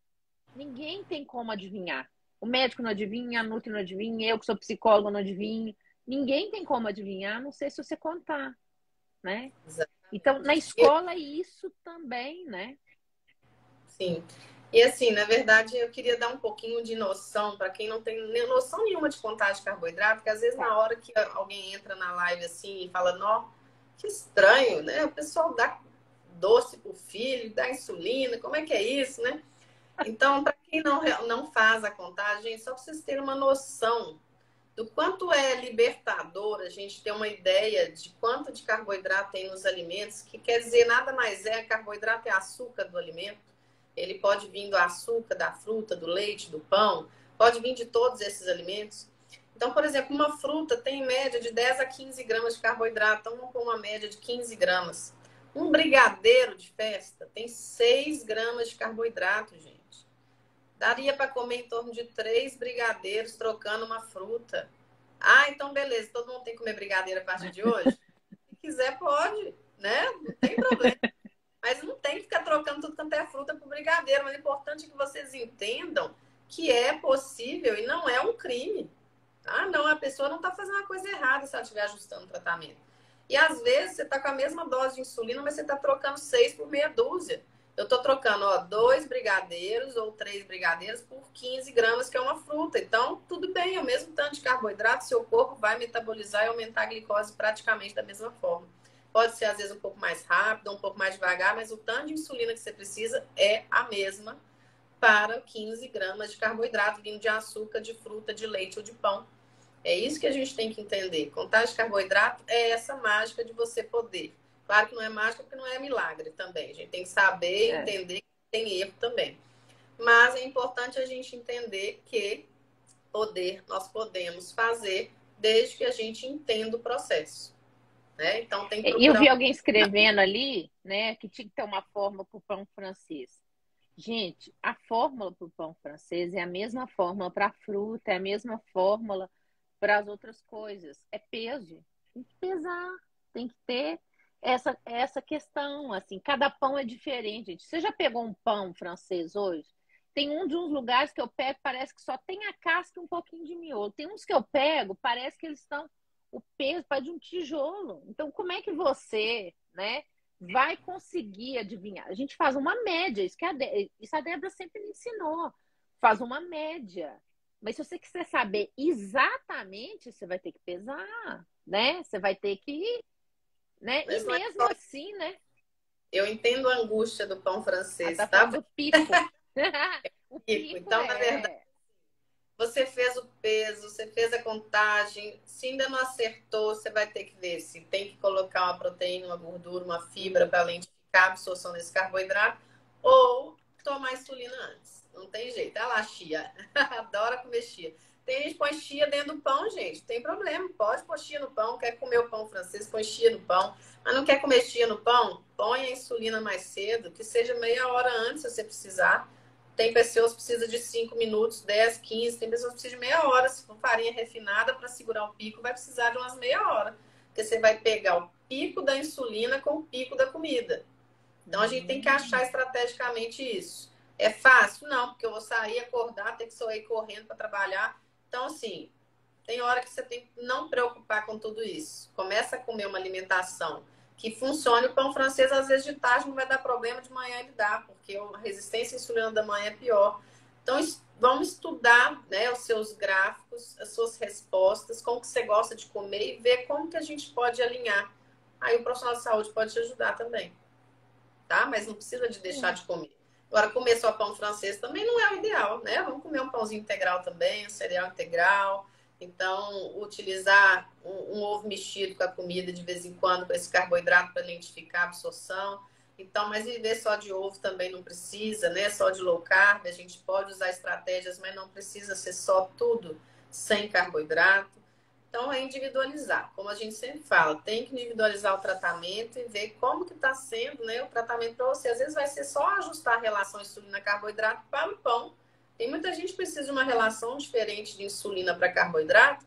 ninguém tem como adivinhar. O médico não adivinha, a Nutri não adivinha, eu que sou psicóloga não adivinho. Ninguém tem como adivinhar, a não sei se você contar, né? Então, na escola, isso também, né? Sim. E assim, na verdade, eu queria dar um pouquinho de noção para quem não tem noção nenhuma de contagem de carboidrato, porque às vezes Tá. na hora que alguém entra na live assim e fala, nó, que estranho, né? O pessoal dá doce pro filho, dá insulina, como é que é isso, né? Então, para quem não faz a contagem, só para vocês terem uma noção do quanto é libertador a gente ter uma ideia de quanto de carboidrato tem nos alimentos, que quer dizer nada mais carboidrato é açúcar do alimento. Ele pode vir do açúcar, da fruta, do leite, do pão, pode vir de todos esses alimentos. Então, por exemplo, uma fruta tem em média de 10 a 15 gramas de carboidrato, então vamos pôr uma média de 15 gramas. Um brigadeiro de festa tem 6 gramas de carboidrato, gente. Daria para comer em torno de 3 brigadeiros trocando uma fruta. Ah, então beleza, todo mundo tem que comer brigadeiro a partir de hoje? Se quiser, pode, né? Não tem problema. Mas não tem que ficar trocando tudo quanto é fruta por brigadeiro. Mas é importante que vocês entendam que é possível e não é um crime. Ah, não, a pessoa não está fazendo uma coisa errada se ela estiver ajustando o tratamento. E às vezes você está com a mesma dose de insulina, mas você está trocando 6 por meia dúzia. Eu estou trocando, ó, 2 brigadeiros ou 3 brigadeiros por 15 gramas, que é uma fruta. Então, tudo bem, é o mesmo tanto de carboidrato, seu corpo vai metabolizar e aumentar a glicose praticamente da mesma forma. Pode ser, às vezes, um pouco mais rápido, um pouco mais devagar, mas o tanto de insulina que você precisa é a mesma para 15 gramas de carboidrato vindo de açúcar, de fruta, de leite ou de pão. É isso que a gente tem que entender. Contagem de carboidrato é essa mágica de você poder. Claro que não é mágica porque não é milagre também. A gente tem que saber e entender que tem erro também. Mas é importante a gente entender que nós podemos fazer desde que a gente entenda o processo. Né? Então tem que E eu procurar. vi alguém escrevendo ali, né, que tinha que ter uma fórmula para o pão francês. Gente, a fórmula para o pão francês é a mesma fórmula para a fruta, é a mesma fórmula para as outras coisas. É peso. Tem que pesar, tem que ter essa questão. Assim, cada pão é diferente, gente. Você já pegou um pão francês hoje? Tem um de uns lugares que eu pego, parece que só tem a casca e um pouquinho de miolo. Tem uns que eu pego, parece que eles estão o peso para de um tijolo. Então, como é que você, né, vai conseguir adivinhar? A gente faz uma média, isso a Débora sempre me ensinou. Faz uma média. Mas se você quiser saber exatamente, você vai ter que pesar, né? Você vai ter que, né? E mesmo assim, né? Eu entendo a angústia do pão francês, Tá tá? falando do pico. O pico Então, na verdade, você fez o peso, você fez a contagem. Se ainda não acertou, você vai ter que ver se tem que colocar uma proteína, uma gordura, uma fibra para lentificar a absorção desse carboidrato ou tomar insulina antes. Não tem jeito. Olha lá, chia. Adora comer chia. Tem gente que põe chia dentro do pão, gente. Tem problema. Pode pôr chia no pão. Quer comer o pão francês, põe chia no pão. Mas não quer comer chia no pão? Põe a insulina mais cedo, que seja meia hora antes, se você precisar. Tem pessoas que precisam de 5 minutos, 10, 15. Tem pessoas que precisam de meia hora. Se for farinha refinada para segurar o pico, vai precisar de umas meia hora. Porque você vai pegar o pico da insulina com o pico da comida. Então, a gente tem que achar estrategicamente isso. É fácil? Não, porque eu vou sair, acordar, ter que sair correndo para trabalhar. Então, assim, tem hora que você tem que não preocupar com tudo isso. Começa a comer uma alimentação que funcione. O pão francês, às vezes, de tarde não vai dar problema, de manhã ele dá, porque a resistência à insulina da manhã é pior. Então, vamos estudar, né, os seus gráficos, as suas respostas, como que você gosta de comer e ver como que a gente pode alinhar. Aí o profissional de saúde pode te ajudar também, tá? Mas não precisa de deixar de comer. Agora, comer só pão francês também não é o ideal, né? Vamos comer um pãozinho integral também, um cereal integral. Então, utilizar um ovo mexido com a comida de vez em quando, com esse carboidrato para lentificar a absorção. Então, mas viver só de ovo também não precisa, né? Só de low carb, a gente pode usar estratégias, mas não precisa ser só tudo sem carboidrato. Então, é individualizar, como a gente sempre fala, tem que individualizar o tratamento e ver como que está sendo, né, o tratamento para você. Às vezes vai ser só ajustar a relação insulina-carboidrato para o pão. Tem muita gente que precisa de uma relação diferente de insulina para carboidrato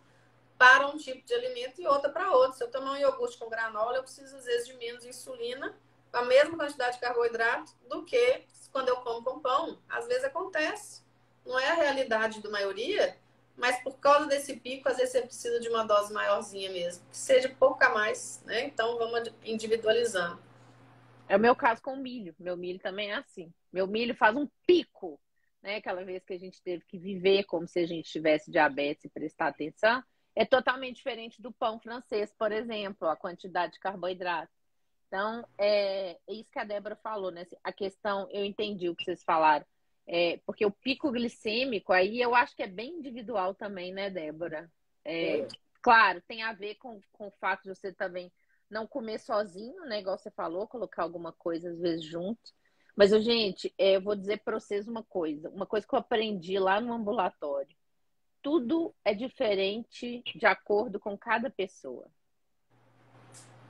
para um tipo de alimento e outra para outro. Se eu tomar um iogurte com granola, eu preciso, às vezes, de menos insulina com a mesma quantidade de carboidrato do que quando eu como com pão. Às vezes acontece. Não é a realidade da maioria, mas por causa desse pico, às vezes você precisa de uma dose maiorzinha mesmo, que seja pouco a mais, né? Então vamos individualizando. É o meu caso com o milho. Meu milho também é assim. Meu milho faz um pico, né? Aquela vez que a gente teve que viver como se a gente tivesse diabetes e prestar atenção. É totalmente diferente do pão francês, por exemplo, a quantidade de carboidrato. Então, é isso que a Débora falou, né? A questão, eu entendi o que vocês falaram. Porque o pico glicêmico aí eu acho que é bem individual também, né, Débora? Claro, tem a ver com o fato de você também não comer sozinho, né? Igual você falou, colocar alguma coisa às vezes junto. Mas, gente, eu vou dizer para vocês uma coisa que eu aprendi lá no ambulatório. tudo é diferente de acordo com cada pessoa.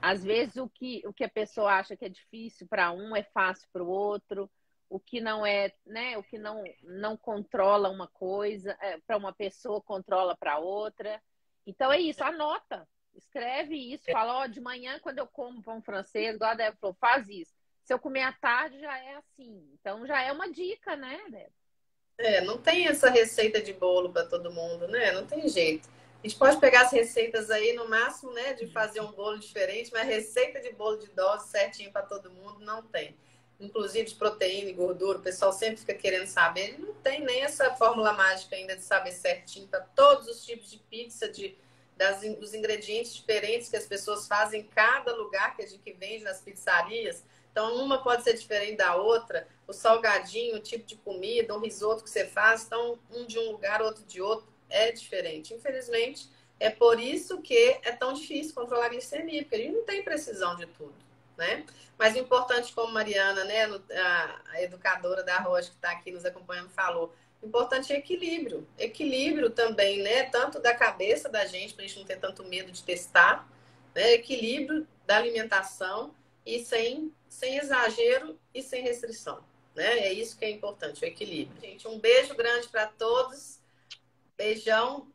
Às vezes o que a pessoa acha que é difícil para um é fácil para o outro, o que não é, né, o que não controla uma coisa, para uma pessoa controla para outra. Então é isso, anota, escreve isso, fala, ó, de manhã quando eu como pão francês, igual a Débora falou, faz isso. Se eu comer à tarde já é assim. Então já é uma dica, né, Débora? Não tem essa receita de bolo para todo mundo, né? Não tem jeito. A gente pode pegar as receitas aí, no máximo, né, de fazer um bolo diferente, mas receita de bolo de dose certinho para todo mundo não tem. Inclusive de proteína e gordura, o pessoal sempre fica querendo saber. Não tem nem essa fórmula mágica ainda de saber certinho para todos os tipos de pizza, dos ingredientes diferentes que as pessoas fazem em cada lugar que vende nas pizzarias. Então, uma pode ser diferente da outra. O salgadinho, o tipo de comida, um risoto que você faz, então, um de um lugar, outro de outro, é diferente. Infelizmente, é por isso que é tão difícil controlar a glicemia, porque a gente não tem precisão de tudo, né? Mas o importante, como Mariana, né, a educadora da Rocha que está aqui nos acompanhando, falou, o importante é equilíbrio. Equilíbrio também, né? Tanto da cabeça da gente, para a gente não ter tanto medo de testar, né? Equilíbrio da alimentação e sem exagero e sem restrição, né? É isso que é importante, o equilíbrio. Gente, um beijo grande para todos. Beijão